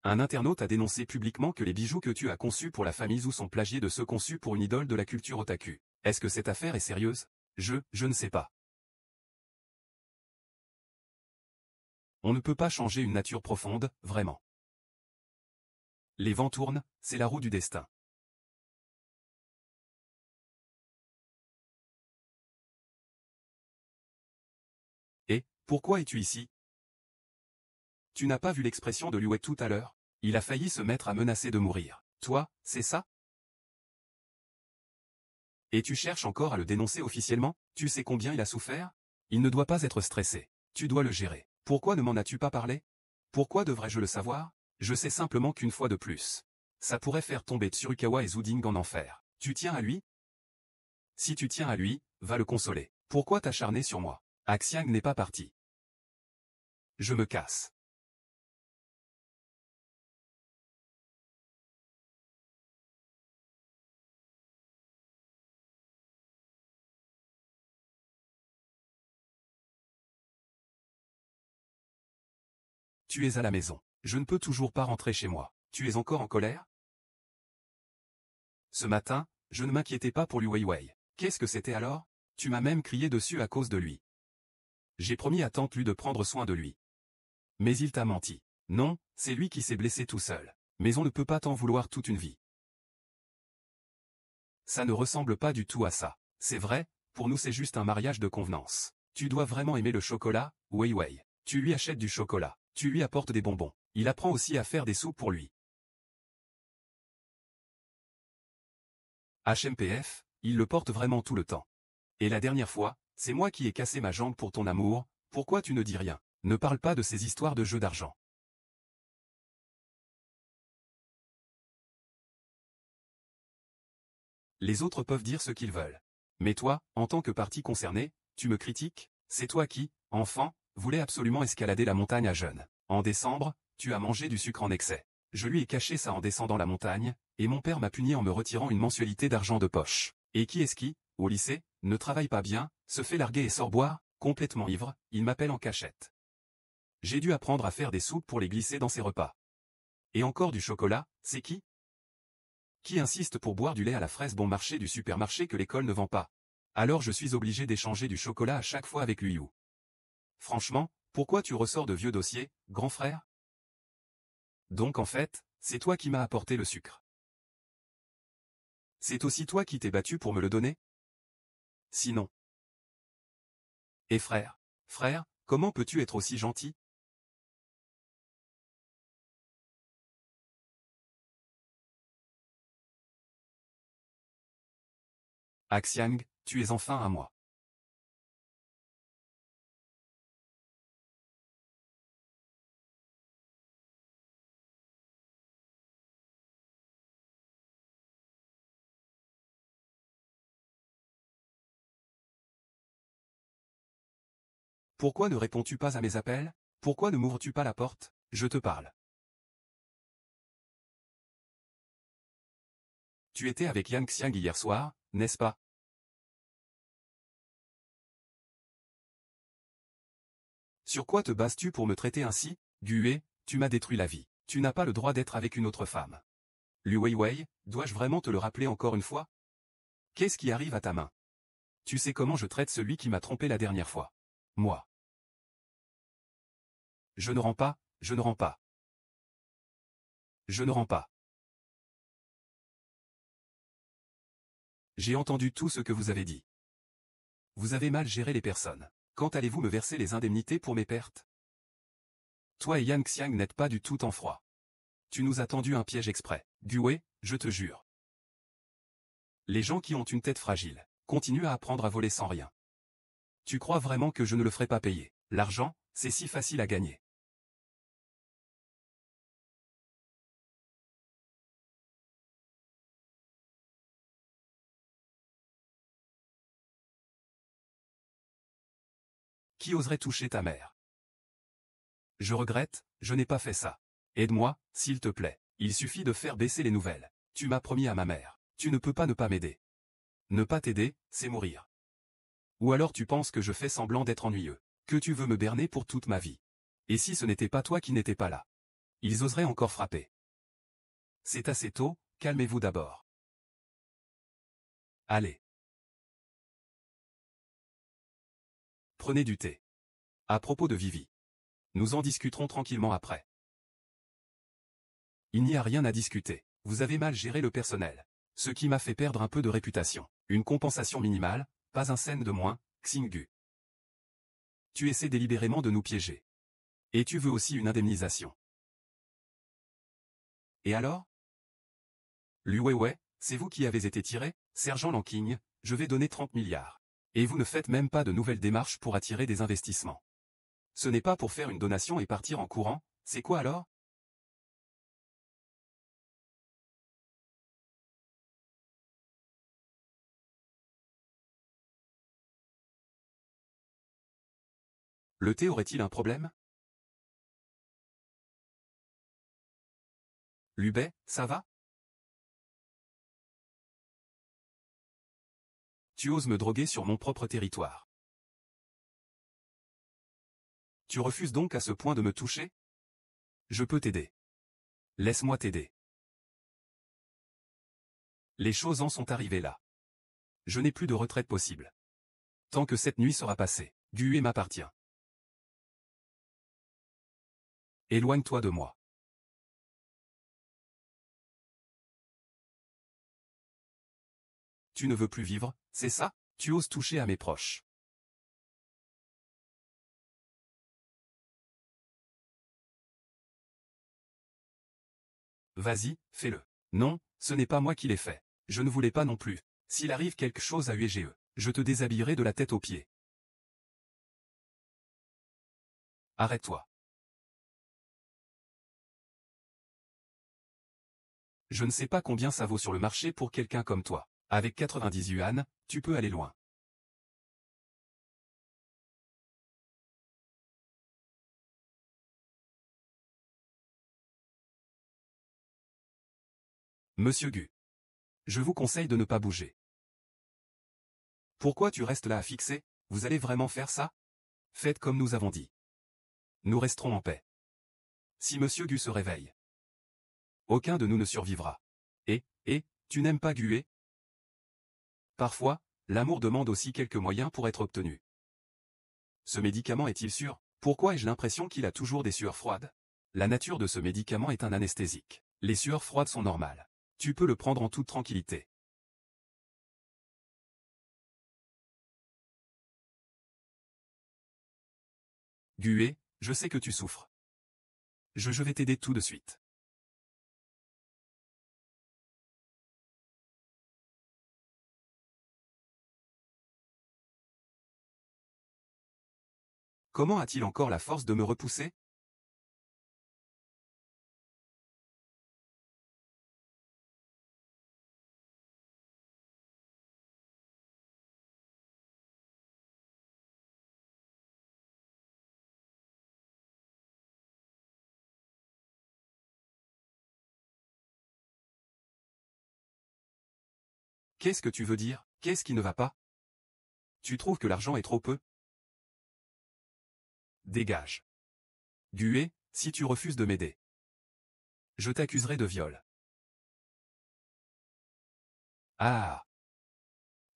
Un internaute a dénoncé publiquement que les bijoux que tu as conçus pour la famille Zhou sont plagiés de ceux conçus pour une idole de la culture otaku. Est-ce que cette affaire est sérieuse? Je ne sais pas. On ne peut pas changer une nature profonde, vraiment. Les vents tournent, c'est la roue du destin. Et, pourquoi es-tu ici? Tu n'as pas vu l'expression de Liu Wei tout à l'heure? Il a failli se mettre à menacer de mourir. Toi, c'est ça? Et tu cherches encore à le dénoncer officiellement? Tu sais combien il a souffert? Il ne doit pas être stressé. Tu dois le gérer. Pourquoi ne m'en as-tu pas parlé? Pourquoi devrais-je le savoir? Je sais simplement qu'une fois de plus. Ça pourrait faire tomber Tsurukawa et Zuding en enfer. Tu tiens à lui? Si tu tiens à lui, va le consoler. Pourquoi t'acharner sur moi? Axiang n'est pas parti. Je me casse. Tu es à la maison. Je ne peux toujours pas rentrer chez moi. Tu es encore en colère? Ce matin, je ne m'inquiétais pas pour Liu Weiwei. Qu'est-ce que c'était alors? Tu m'as même crié dessus à cause de lui. J'ai promis à tante Lu de prendre soin de lui. Mais il t'a menti. Non, c'est lui qui s'est blessé tout seul. Mais on ne peut pas t'en vouloir toute une vie. Ça ne ressemble pas du tout à ça. C'est vrai, pour nous c'est juste un mariage de convenance. Tu dois vraiment aimer le chocolat, Weiwei. Tu lui achètes du chocolat. Tu lui apportes des bonbons. Il apprend aussi à faire des soupes pour lui. HMPF, il le porte vraiment tout le temps. Et la dernière fois, c'est moi qui ai cassé ma jambe pour ton amour, pourquoi tu ne dis rien? Ne parle pas de ces histoires de jeux d'argent. Les autres peuvent dire ce qu'ils veulent. Mais toi, en tant que partie concernée, tu me critiques? C'est toi qui, enfant, voulais absolument escalader la montagne à jeûne. En décembre, tu as mangé du sucre en excès. Je lui ai caché ça en descendant la montagne, et mon père m'a puni en me retirant une mensualité d'argent de poche. Et qui est-ce qui, au lycée, ne travaille pas bien, se fait larguer et sort boire, complètement ivre, il m'appelle en cachette. J'ai dû apprendre à faire des soupes pour les glisser dans ses repas. Et encore du chocolat, c'est qui? Qui insiste pour boire du lait à la fraise bon marché du supermarché que l'école ne vend pas? Alors je suis obligé d'échanger du chocolat à chaque fois avec lui ou. Franchement, pourquoi tu ressors de vieux dossiers, grand frère? Donc en fait, c'est toi qui m'as apporté le sucre. C'est aussi toi qui t'es battu pour me le donner? Sinon. Et frère, comment peux-tu être aussi gentil? Ah Xiang, tu es enfin à moi. Pourquoi ne réponds-tu pas à mes appels? Pourquoi ne m'ouvres-tu pas la porte? Je te parle. Tu étais avec Yang Xiang hier soir, n'est-ce pas? Sur quoi te bases-tu pour me traiter ainsi? Gue, tu m'as détruit la vie. Tu n'as pas le droit d'être avec une autre femme. Lu Weiwei, dois-je vraiment te le rappeler encore une fois? Qu'est-ce qui arrive à ta main? Tu sais comment je traite celui qui m'a trompé la dernière fois. Moi. Je ne rends pas, je ne rends pas. Je ne rends pas. J'ai entendu tout ce que vous avez dit. Vous avez mal géré les personnes. Quand allez-vous me verser les indemnités pour mes pertes? Toi et Yang Xiang n'êtes pas du tout en froid. Tu nous as tendu un piège exprès. Gue, je te jure. Les gens qui ont une tête fragile continuent à apprendre à voler sans rien. Tu crois vraiment que je ne le ferai pas payer? L'argent, c'est si facile à gagner. Qui oserait toucher ta mère? Je regrette, je n'ai pas fait ça. Aide-moi, s'il te plaît. Il suffit de faire baisser les nouvelles. Tu m'as promis à ma mère. Tu ne peux pas ne pas m'aider. Ne pas t'aider, c'est mourir. Ou alors tu penses que je fais semblant d'être ennuyeux. Que tu veux me berner pour toute ma vie. Et si ce n'était pas toi qui n'étais pas là? Ils oseraient encore frapper. C'est assez tôt, calmez-vous d'abord. Allez. Prenez du thé. À propos de Vivi. Nous en discuterons tranquillement après. Il n'y a rien à discuter. Vous avez mal géré le personnel. Ce qui m'a fait perdre un peu de réputation. Une compensation minimale, pas un cent de moins, Xinggu. Tu essaies délibérément de nous piéger. Et tu veux aussi une indemnisation. Et alors? Lu Weiwei, c'est vous qui avez été tiré? Sergent Lanking, je vais donner 30 milliards. Et vous ne faites même pas de nouvelles démarches pour attirer des investissements. Ce n'est pas pour faire une donation et partir en courant, c'est quoi alors? Le thé aurait-il un problème? Lubet, ça va? Tu oses me droguer sur mon propre territoire. Tu refuses donc à ce point de me toucher? Je peux t'aider. Laisse-moi t'aider. Les choses en sont arrivées là. Je n'ai plus de retraite possible. Tant que cette nuit sera passée, Gue m'appartient. Éloigne-toi de moi. Tu ne veux plus vivre, c'est ça? Tu oses toucher à mes proches. Vas-y, fais-le. Non, ce n'est pas moi qui l'ai fait. Je ne voulais pas non plus. S'il arrive quelque chose à UEGE, je te déshabillerai de la tête aux pieds. Arrête-toi. Je ne sais pas combien ça vaut sur le marché pour quelqu'un comme toi. Avec 90 yuan, tu peux aller loin. Monsieur Gu. Je vous conseille de ne pas bouger. Pourquoi tu restes là à fixer? Vous allez vraiment faire ça? Faites comme nous avons dit. Nous resterons en paix. Si Monsieur Gu se réveille, aucun de nous ne survivra. Tu n'aimes pas Gue? Parfois, l'amour demande aussi quelques moyens pour être obtenu. Ce médicament est-il sûr? Pourquoi ai-je l'impression qu'il a toujours des sueurs froides? La nature de ce médicament est un anesthésique. Les sueurs froides sont normales. Tu peux le prendre en toute tranquillité. Gué, je sais que tu souffres. Je vais t'aider tout de suite. Comment a-t-il encore la force de me repousser? Qu'est-ce que tu veux dire? Qu'est-ce qui ne va pas? Tu trouves que l'argent est trop peu? Dégage. Gué, si tu refuses de m'aider, je t'accuserai de viol. Ah!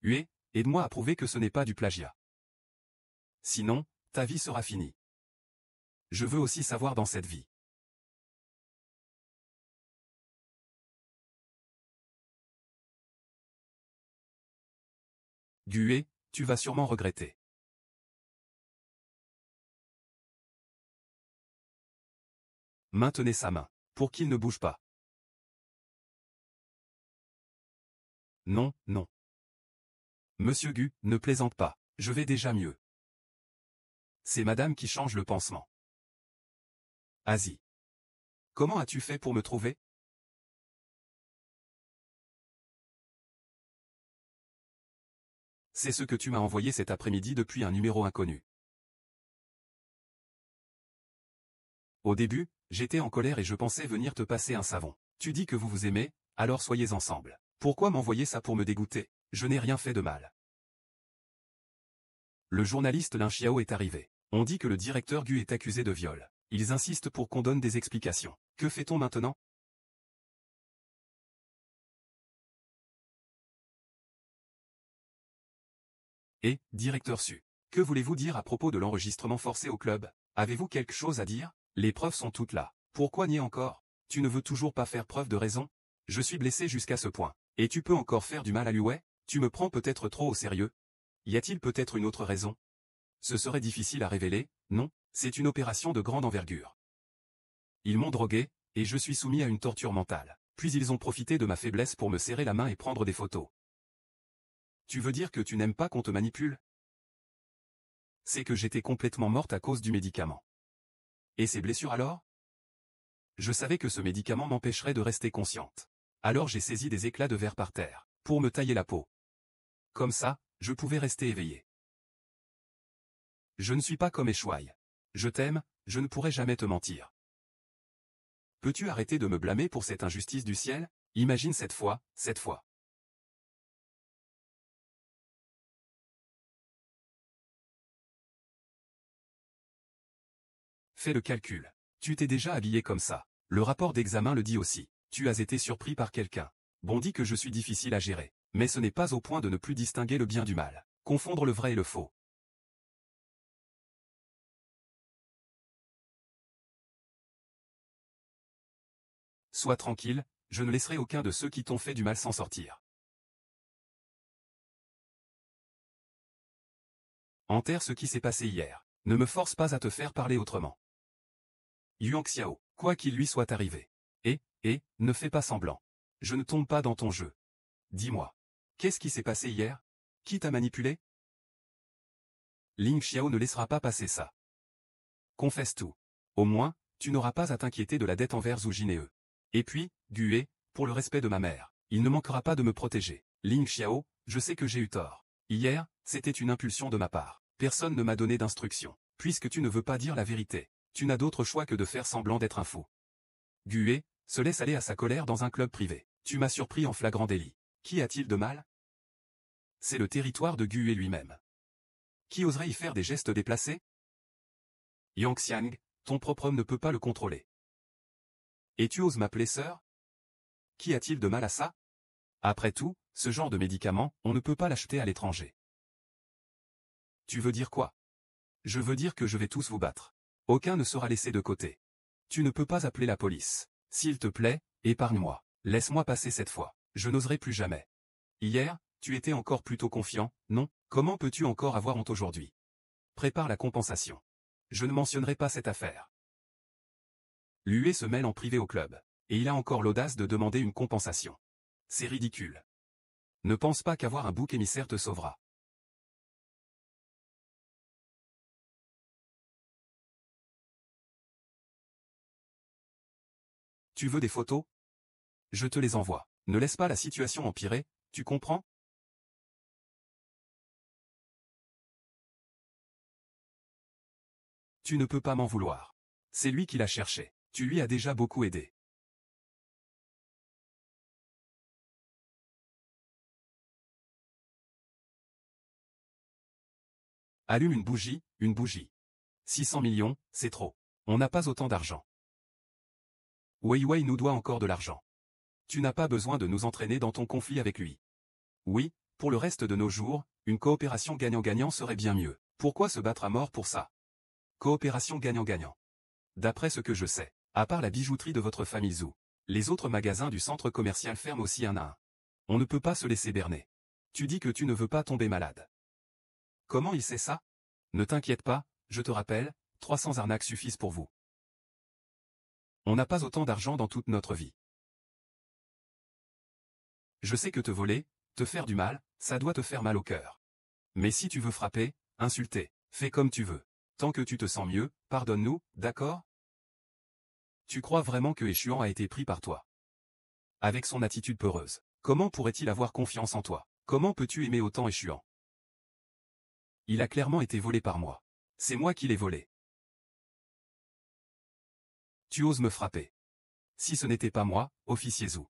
Hué, aide-moi à prouver que ce n'est pas du plagiat. Sinon, ta vie sera finie. Je veux aussi savoir dans cette vie. Gué, tu vas sûrement regretter. Maintenez sa main, pour qu'il ne bouge pas. Non, non. Monsieur Gu, ne plaisante pas, je vais déjà mieux. C'est madame qui change le pansement. Asie. Comment as-tu fait pour me trouver? C'est ce que tu m'as envoyé cet après-midi depuis un numéro inconnu. Au début, j'étais en colère et je pensais venir te passer un savon. Tu dis que vous vous aimez, alors soyez ensemble. Pourquoi m'envoyer ça pour me dégoûter? Je n'ai rien fait de mal. Le journaliste Lin Xiao est arrivé. On dit que le directeur Gu est accusé de viol. Ils insistent pour qu'on donne des explications. Que fait-on maintenant? Et, directeur Su, que voulez-vous dire à propos de l'enregistrement forcé au club? Avez-vous quelque chose à dire? Les preuves sont toutes là. Pourquoi nier encore? Tu ne veux toujours pas faire preuve de raison? Je suis blessé jusqu'à ce point. Et tu peux encore faire du mal à lui? Tu me prends peut-être trop au sérieux? Y a-t-il peut-être une autre raison? Ce serait difficile à révéler, non? C'est une opération de grande envergure. Ils m'ont drogué, et je suis soumis à une torture mentale. Puis ils ont profité de ma faiblesse pour me serrer la main et prendre des photos. Tu veux dire que tu n'aimes pas qu'on te manipule? C'est que j'étais complètement morte à cause du médicament. Et ces blessures alors? Je savais que ce médicament m'empêcherait de rester consciente. Alors j'ai saisi des éclats de verre par terre, pour me tailler la peau. Comme ça, je pouvais rester éveillé. Je ne suis pas comme Échouaille. Je t'aime, je ne pourrai jamais te mentir. Peux-tu arrêter de me blâmer pour cette injustice du ciel? Imagine cette fois, cette fois. Fais le calcul. Tu t'es déjà habillé comme ça. Le rapport d'examen le dit aussi. Tu as été surpris par quelqu'un. Bon, dit que je suis difficile à gérer. Mais ce n'est pas au point de ne plus distinguer le bien du mal. Confondre le vrai et le faux. Sois tranquille, je ne laisserai aucun de ceux qui t'ont fait du mal s'en sortir. Enterre ce qui s'est passé hier. Ne me force pas à te faire parler autrement. Yuan Xiao, quoi qu'il lui soit arrivé. Ne fais pas semblant. Je ne tombe pas dans ton jeu. Dis-moi. Qu'est-ce qui s'est passé hier? Qui t'a manipulé? Ling Xiao ne laissera pas passer ça. Confesse tout. Au moins, tu n'auras pas à t'inquiéter de la dette envers Zhu Jinee. Et puis, Gue, pour le respect de ma mère, il ne manquera pas de me protéger. Ling Xiao, je sais que j'ai eu tort. Hier, c'était une impulsion de ma part. Personne ne m'a donné d'instruction. Puisque tu ne veux pas dire la vérité, tu n'as d'autre choix que de faire semblant d'être un fou. Gue se laisse aller à sa colère dans un club privé. Tu m'as surpris en flagrant délit. Qui a-t-il de mal? C'est le territoire de Gue lui-même. Qui oserait y faire des gestes déplacés? Yang Xiang, ton propre homme ne peut pas le contrôler. Et tu oses m'appeler sœur? Qui a-t-il de mal à ça? Après tout, ce genre de médicament, on ne peut pas l'acheter à l'étranger. Tu veux dire quoi? Je veux dire que je vais tous vous battre. Aucun ne sera laissé de côté. Tu ne peux pas appeler la police. S'il te plaît, épargne-moi. Laisse-moi passer cette fois. Je n'oserai plus jamais. Hier, tu étais encore plutôt confiant, non? Comment peux-tu encore avoir honte aujourd'hui? Prépare la compensation. Je ne mentionnerai pas cette affaire. L'UE se mêle en privé au club. Et il a encore l'audace de demander une compensation. C'est ridicule. Ne pense pas qu'avoir un bouc émissaire te sauvera. Tu veux des photos? Je te les envoie. Ne laisse pas la situation empirer, tu comprends? Tu ne peux pas m'en vouloir. C'est lui qui l'a cherché. Tu lui as déjà beaucoup aidé. Allume une bougie, une bougie. 600 millions, c'est trop. On n'a pas autant d'argent. Weiwei nous doit encore de l'argent. Tu n'as pas besoin de nous entraîner dans ton conflit avec lui. Oui, pour le reste de nos jours, une coopération gagnant-gagnant serait bien mieux. Pourquoi se battre à mort pour ça? Coopération gagnant-gagnant. D'après ce que je sais, à part la bijouterie de votre famille Zhou, les autres magasins du centre commercial ferment aussi un à un. On ne peut pas se laisser berner. Tu dis que tu ne veux pas tomber malade. Comment il sait ça? Ne t'inquiète pas, je te rappelle, 300 arnaques suffisent pour vous. On n'a pas autant d'argent dans toute notre vie. Je sais que te voler, te faire du mal, ça doit te faire mal au cœur. Mais si tu veux frapper, insulter, fais comme tu veux. Tant que tu te sens mieux, pardonne-nous, d'accord? Tu crois vraiment que Échuan a été pris par toi? Avec son attitude peureuse, comment pourrait-il avoir confiance en toi? Comment peux-tu aimer autant Échuan? Il a clairement été volé par moi. C'est moi qui l'ai volé. Tu oses me frapper. Si ce n'était pas moi, officier Zhou.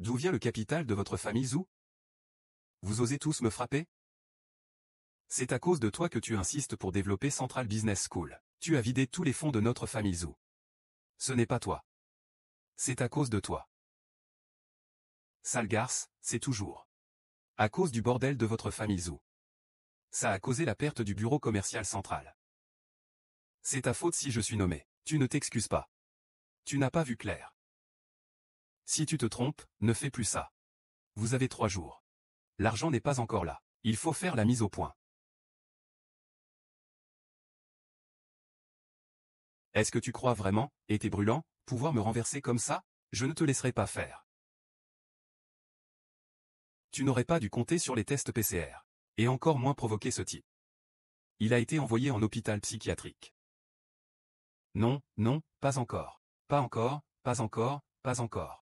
D'où vient le capital de votre famille Zhou? Vous osez tous me frapper? C'est à cause de toi que tu insistes pour développer Central Business School. Tu as vidé tous les fonds de notre famille Zhou. Ce n'est pas toi. C'est à cause de toi. Sale garce, c'est toujours. À cause du bordel de votre famille Zhou. Ça a causé la perte du bureau commercial central. C'est ta faute si je suis nommé. Tu ne t'excuses pas. Tu n'as pas vu clair. Si tu te trompes, ne fais plus ça. Vous avez 3 jours. L'argent n'est pas encore là. Il faut faire la mise au point. Est-ce que tu crois vraiment, et t'es brûlant, pouvoir me renverser comme ça? Je ne te laisserai pas faire. Tu n'aurais pas dû compter sur les tests PCR. Et encore moins provoquer ce type. Il a été envoyé en hôpital psychiatrique. Non, non, pas encore. Pas encore, pas encore, pas encore.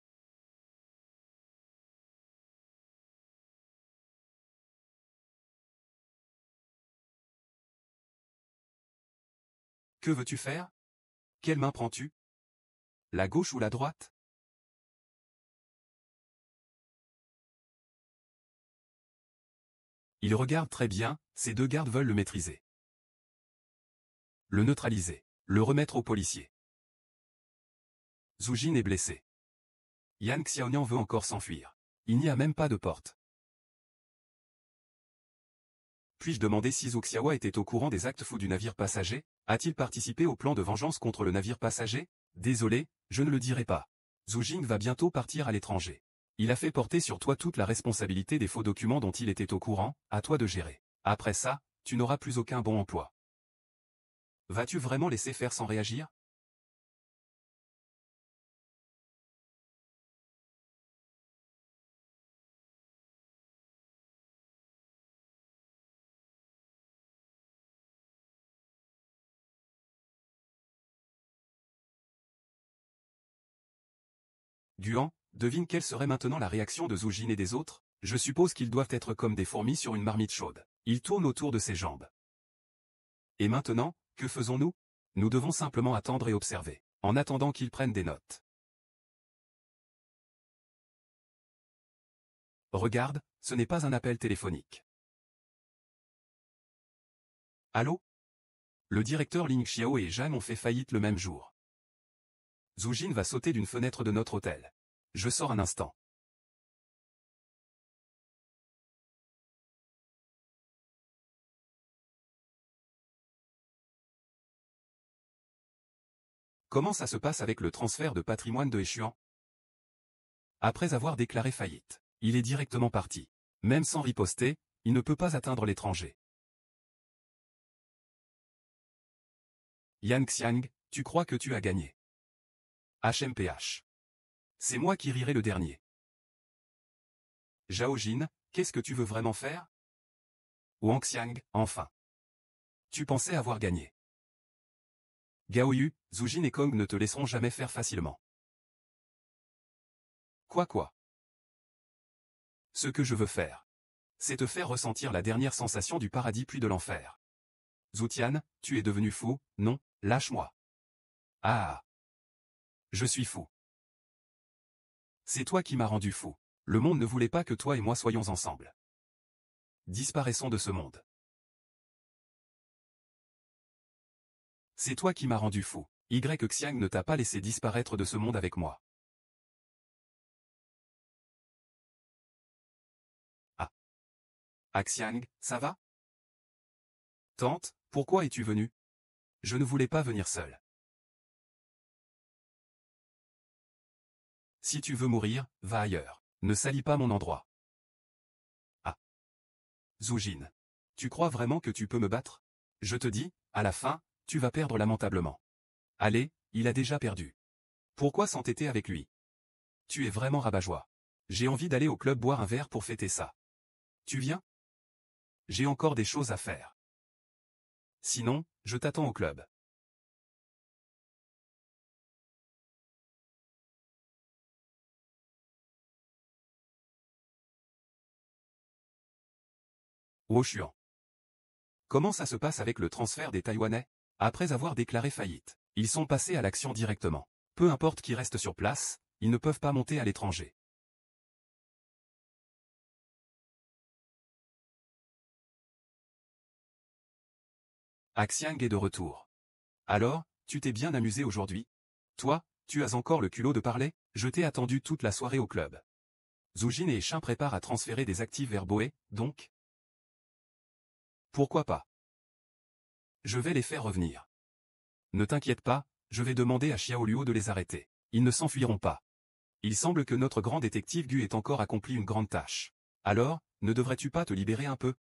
Que veux-tu faire? Quelle main prends-tu? La gauche ou la droite? Il regarde très bien, ces 2 gardes veulent le maîtriser. Le neutraliser. Le remettre aux policiers. Zhu Jin est blessé. Yang Xiaonian veut encore s'enfuir. Il n'y a même pas de porte. Puis-je demander si Zhou Xiaohua était au courant des actes fous du navire passager? A-t-il participé au plan de vengeance contre le navire passager? Désolé, je ne le dirai pas. Zhu Jin va bientôt partir à l'étranger. Il a fait porter sur toi toute la responsabilité des faux documents dont il était au courant, à toi de gérer. Après ça, tu n'auras plus aucun bon emploi. Vas-tu vraiment laisser faire sans réagir? Guan, devine quelle serait maintenant la réaction de Zhu Jin et des autres? Je suppose qu'ils doivent être comme des fourmis sur une marmite chaude. Ils tournent autour de ses jambes. Et maintenant, que faisons-nous? Nous devons simplement attendre et observer, en attendant qu'ils prennent des notes. Regarde, ce n'est pas un appel téléphonique. Allô? Le directeur Ling Xiao et Zhang ont fait faillite le même jour. Zhu Jin va sauter d'une fenêtre de notre hôtel. Je sors un instant. Comment ça se passe avec le transfert de patrimoine de Échuan? Après avoir déclaré faillite, il est directement parti. Même sans riposter, il ne peut pas atteindre l'étranger. Yan Xiang, tu crois que tu as gagné. HMPH. C'est moi qui rirai le dernier. Zhao Jin, qu'est-ce que tu veux vraiment faire? Wang Xiang, enfin. Tu pensais avoir gagné. Gao Yu, Zhu Jin et Kong ne te laisseront jamais faire facilement. Quoi? Ce que je veux faire, c'est te faire ressentir la dernière sensation du paradis puis de l'enfer. Zhu Tian, tu es devenu fou, non, lâche-moi. Ah. Je suis fou. C'est toi qui m'as rendu fou. Le monde ne voulait pas que toi et moi soyons ensemble. Disparaissons de ce monde. C'est toi qui m'as rendu fou. Y Xiang ne t'a pas laissé disparaître de ce monde avec moi. Ah. Xiang, ça va? Tante, pourquoi es-tu venue? Je ne voulais pas venir seul. Si tu veux mourir, va ailleurs. Ne salis pas mon endroit. Ah. Zhu Jin. Tu crois vraiment que tu peux me battre? Je te dis, à la fin, tu vas perdre lamentablement. Allez, il a déjà perdu. Pourquoi s'entêter avec lui? Tu es vraiment rabat-joie. J'ai envie d'aller au club boire un verre pour fêter ça. Tu viens? J'ai encore des choses à faire. Sinon, je t'attends au club. Wochuan. Comment ça se passe avec le transfert des Taïwanais? Après avoir déclaré faillite, ils sont passés à l'action directement. Peu importe qui reste sur place, ils ne peuvent pas monter à l'étranger. Xiang est de retour. Alors, tu t'es bien amusé aujourd'hui? Toi, tu as encore le culot de parler? Je t'ai attendu toute la soirée au club. Zhu Jin et Shin préparent à transférer des actifs vers Boé, donc? Pourquoi pas? Je vais les faire revenir. Ne t'inquiète pas, je vais demander à Xiao Luo de les arrêter. Ils ne s'enfuiront pas. Il semble que notre grand détective Gu ait encore accompli une grande tâche. Alors, ne devrais-tu pas te libérer un peu?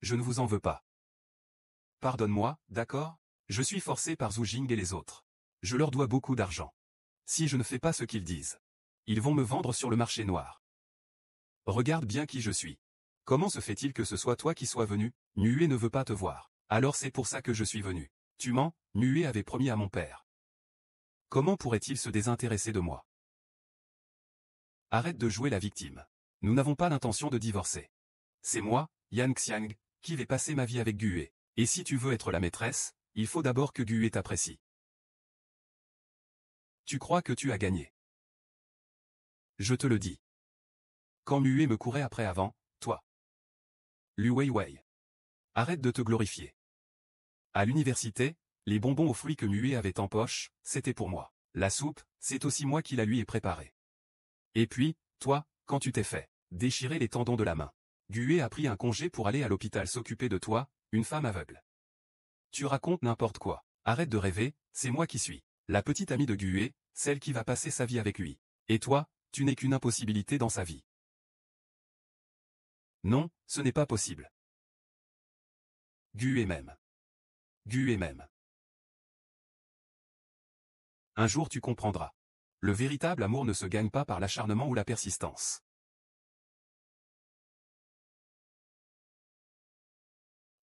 Je ne vous en veux pas. Pardonne-moi, d'accord? Je suis forcé par Zhu Jing et les autres. Je leur dois beaucoup d'argent. Si je ne fais pas ce qu'ils disent, ils vont me vendre sur le marché noir. Regarde bien qui je suis. Comment se fait-il que ce soit toi qui sois venu? Nue ne veut pas te voir. Alors c'est pour ça que je suis venu. Tu mens, Nue avait promis à mon père. Comment pourrait-il se désintéresser de moi? Arrête de jouer la victime. Nous n'avons pas l'intention de divorcer. C'est moi, Yan Xiang, qui vais passer ma vie avec Gue. Et si tu veux être la maîtresse, il faut d'abord que Gue t'apprécie. Tu crois que tu as gagné. Je te le dis. Quand Mue me courait après avant, toi. Lu Weiwei. Arrête de te glorifier. À l'université, les bonbons aux fruits que Mue avait en poche, c'était pour moi. La soupe, c'est aussi moi qui la lui ai préparée. Et puis, toi, quand tu t'es fait déchirer les tendons de la main, Gue a pris un congé pour aller à l'hôpital s'occuper de toi, une femme aveugle. Tu racontes n'importe quoi. Arrête de rêver, c'est moi qui suis la petite amie de Gue, celle qui va passer sa vie avec lui. Et toi, tu n'es qu'une impossibilité dans sa vie. Non, ce n'est pas possible. Gue même. Gue même. Un jour tu comprendras. Le véritable amour ne se gagne pas par l'acharnement ou la persistance.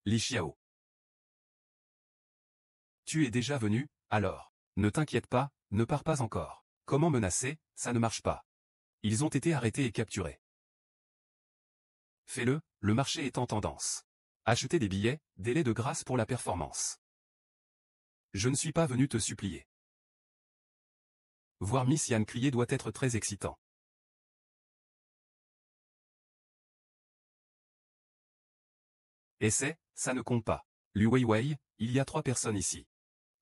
Li Xiao. Tu es déjà venu, alors. Ne t'inquiète pas, ne pars pas encore. Comment menacer, ça ne marche pas. Ils ont été arrêtés et capturés. Fais-le, le marché est en tendance. Achetez des billets, délai de grâce pour la performance. Je ne suis pas venu te supplier. Voir Miss Yan crier doit être très excitant. Essai, ça ne compte pas. Lu Weiwei, il y a 3 personnes ici.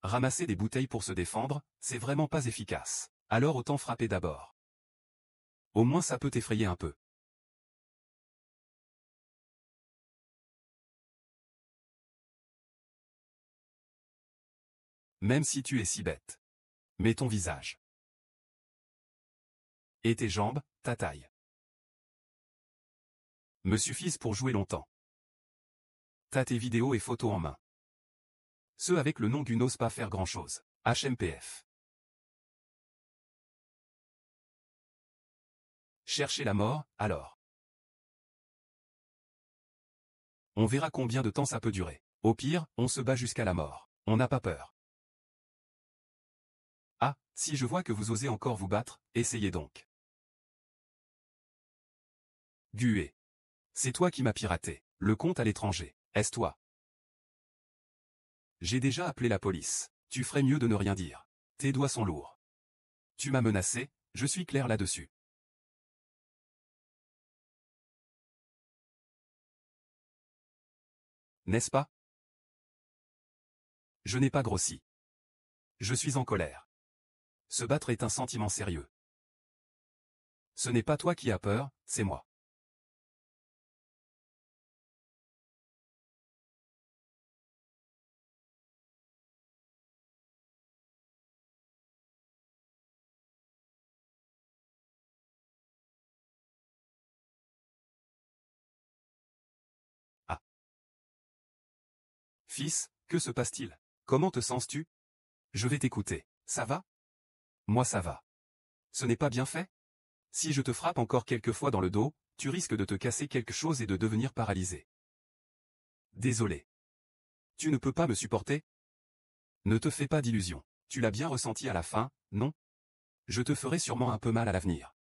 Ramasser des bouteilles pour se défendre, c'est vraiment pas efficace. Alors autant frapper d'abord. Au moins ça peut t'effrayer un peu. Même si tu es si bête. Mets ton visage. Et tes jambes, ta taille me suffisent pour jouer longtemps. T'as tes vidéos et photos en main. Ceux avec le nom du n'osent pas faire grand-chose. HMPF. Chercher la mort, alors. On verra combien de temps ça peut durer. Au pire, on se bat jusqu'à la mort. On n'a pas peur. Ah, si je vois que vous osez encore vous battre, essayez donc. Gué. C'est toi qui m'as piraté. Le compte à l'étranger. Est-ce toi? J'ai déjà appelé la police. Tu ferais mieux de ne rien dire. Tes doigts sont lourds. Tu m'as menacé, je suis clair là-dessus. N'est-ce pas? Je n'ai pas grossi. Je suis en colère. Se battre est un sentiment sérieux. Ce n'est pas toi qui as peur, c'est moi. Ah. Fils, que se passe-t-il? Comment te sens-tu? Je vais t'écouter. Ça va? Moi ça va. Ce n'est pas bien fait? Si je te frappe encore quelques fois dans le dos, tu risques de te casser quelque chose et de devenir paralysé. Désolé. Tu ne peux pas me supporter? Ne te fais pas d'illusions. Tu l'as bien ressenti à la fin, non? Je te ferai sûrement un peu mal à l'avenir.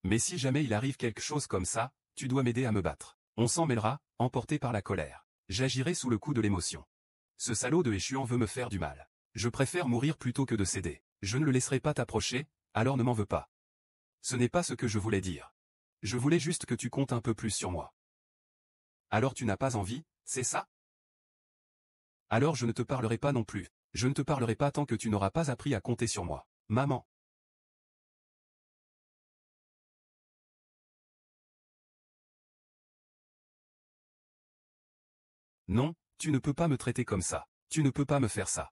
Mais si jamais il arrive quelque chose comme ça, tu dois m'aider à me battre. On s'en mêlera, emporté par la colère. J'agirai sous le coup de l'émotion. Ce salaud de Échuan veut me faire du mal. Je préfère mourir plutôt que de céder. Je ne le laisserai pas t'approcher, alors ne m'en veux pas. Ce n'est pas ce que je voulais dire. Je voulais juste que tu comptes un peu plus sur moi. Alors tu n'as pas envie, c'est ça? Alors je ne te parlerai pas non plus. Je ne te parlerai pas tant que tu n'auras pas appris à compter sur moi. Maman. Non, tu ne peux pas me traiter comme ça. Tu ne peux pas me faire ça.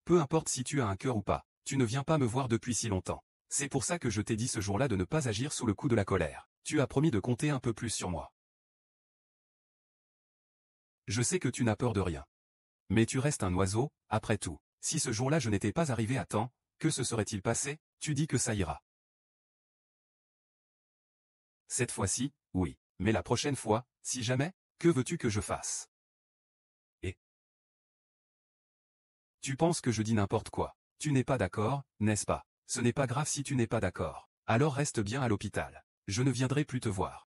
Peu importe si tu as un cœur ou pas, tu ne viens pas me voir depuis si longtemps. C'est pour ça que je t'ai dit ce jour-là de ne pas agir sous le coup de la colère. Tu as promis de compter un peu plus sur moi. Je sais que tu n'as peur de rien. Mais tu restes un oiseau, après tout. Si ce jour-là je n'étais pas arrivé à temps, que se serait-il passé? Tu dis que ça ira. Cette fois-ci, oui. Mais la prochaine fois, si jamais, que veux-tu que je fasse? Et tu penses que je dis n'importe quoi. Tu n'es pas d'accord, n'est-ce pas? Ce n'est pas grave si tu n'es pas d'accord. Alors reste bien à l'hôpital. Je ne viendrai plus te voir.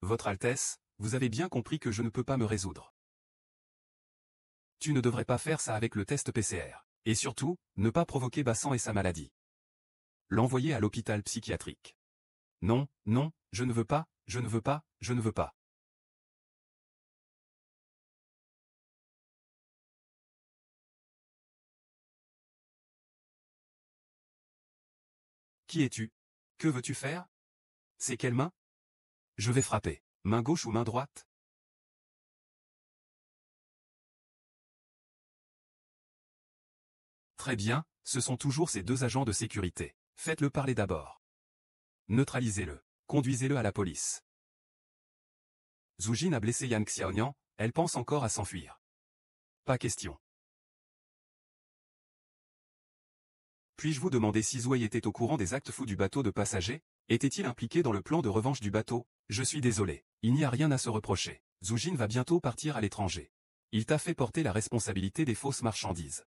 Votre Altesse, vous avez bien compris que je ne peux pas me résoudre. Tu ne devrais pas faire ça avec le test PCR. Et surtout, ne pas provoquer Bassan et sa maladie. L'envoyer à l'hôpital psychiatrique. Non, non, je ne veux pas, je ne veux pas, je ne veux pas. Qui es-tu? Que veux-tu faire? C'est quelle main? Je vais frapper. Main gauche ou main droite? Très bien, ce sont toujours ces deux agents de sécurité. Faites-le parler d'abord. Neutralisez-le. Conduisez-le à la police. Zhu a blessé Yang Xiaonian, elle pense encore à s'enfuir. Pas question. Puis-je vous demander si Zouei était au courant des actes fous du bateau de passagers? Était-il impliqué dans le plan de revanche du bateau? Je suis désolé. Il n'y a rien à se reprocher. Zhu va bientôt partir à l'étranger. Il t'a fait porter la responsabilité des fausses marchandises.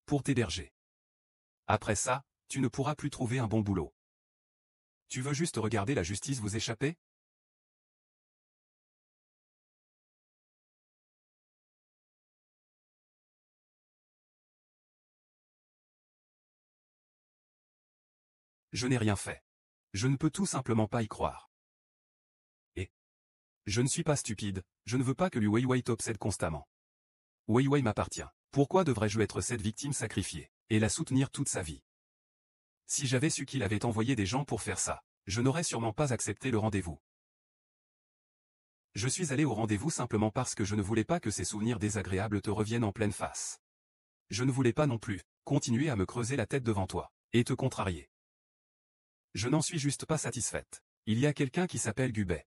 Pour t'héberger. Après ça, tu ne pourras plus trouver un bon boulot. Tu veux juste regarder la justice vous échapper? Je n'ai rien fait. Je ne peux tout simplement pas y croire. Et je ne suis pas stupide, je ne veux pas que Liu Weiwei t'obsède constamment. Weiwei m'appartient. Pourquoi devrais-je être cette victime sacrifiée, et la soutenir toute sa vie? Si j'avais su qu'il avait envoyé des gens pour faire ça, je n'aurais sûrement pas accepté le rendez-vous. Je suis allé au rendez-vous simplement parce que je ne voulais pas que ces souvenirs désagréables te reviennent en pleine face. Je ne voulais pas non plus continuer à me creuser la tête devant toi, et te contrarier. Je n'en suis juste pas satisfaite. Il y a quelqu'un qui s'appelle Gubei.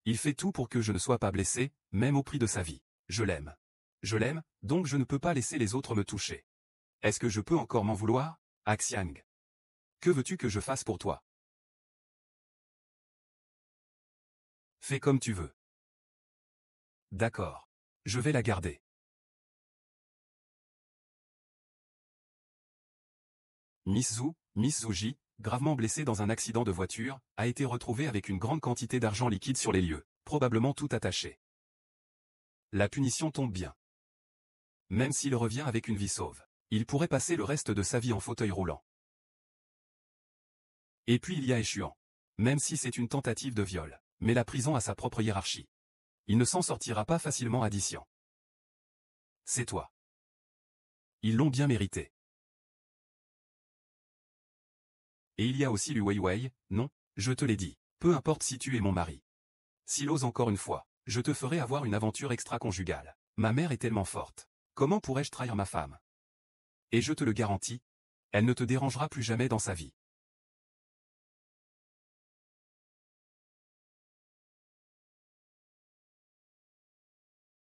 Il fait tout pour que je ne sois pas blessé, même au prix de sa vie. Je l'aime. Je l'aime, donc je ne peux pas laisser les autres me toucher. Est-ce que je peux encore m'en vouloir, Axiang? Que veux-tu que je fasse pour toi? Fais comme tu veux. D'accord. Je vais la garder. Miss Zhuji, gravement blessée dans un accident de voiture, a été retrouvée avec une grande quantité d'argent liquide sur les lieux, probablement tout attaché. La punition tombe bien. Même s'il revient avec une vie sauve, il pourrait passer le reste de sa vie en fauteuil roulant. Et puis il y a Échuan. Même si c'est une tentative de viol, mais la prison a sa propre hiérarchie. Il ne s'en sortira pas facilement à Dician. C'est toi. Ils l'ont bien mérité. Et il y a aussi Liu Weiwei, non, je te l'ai dit, peu importe si tu es mon mari. S'il ose encore une fois, je te ferai avoir une aventure extra-conjugale. Ma mère est tellement forte. Comment pourrais-je trahir ma femme? Et je te le garantis, elle ne te dérangera plus jamais dans sa vie.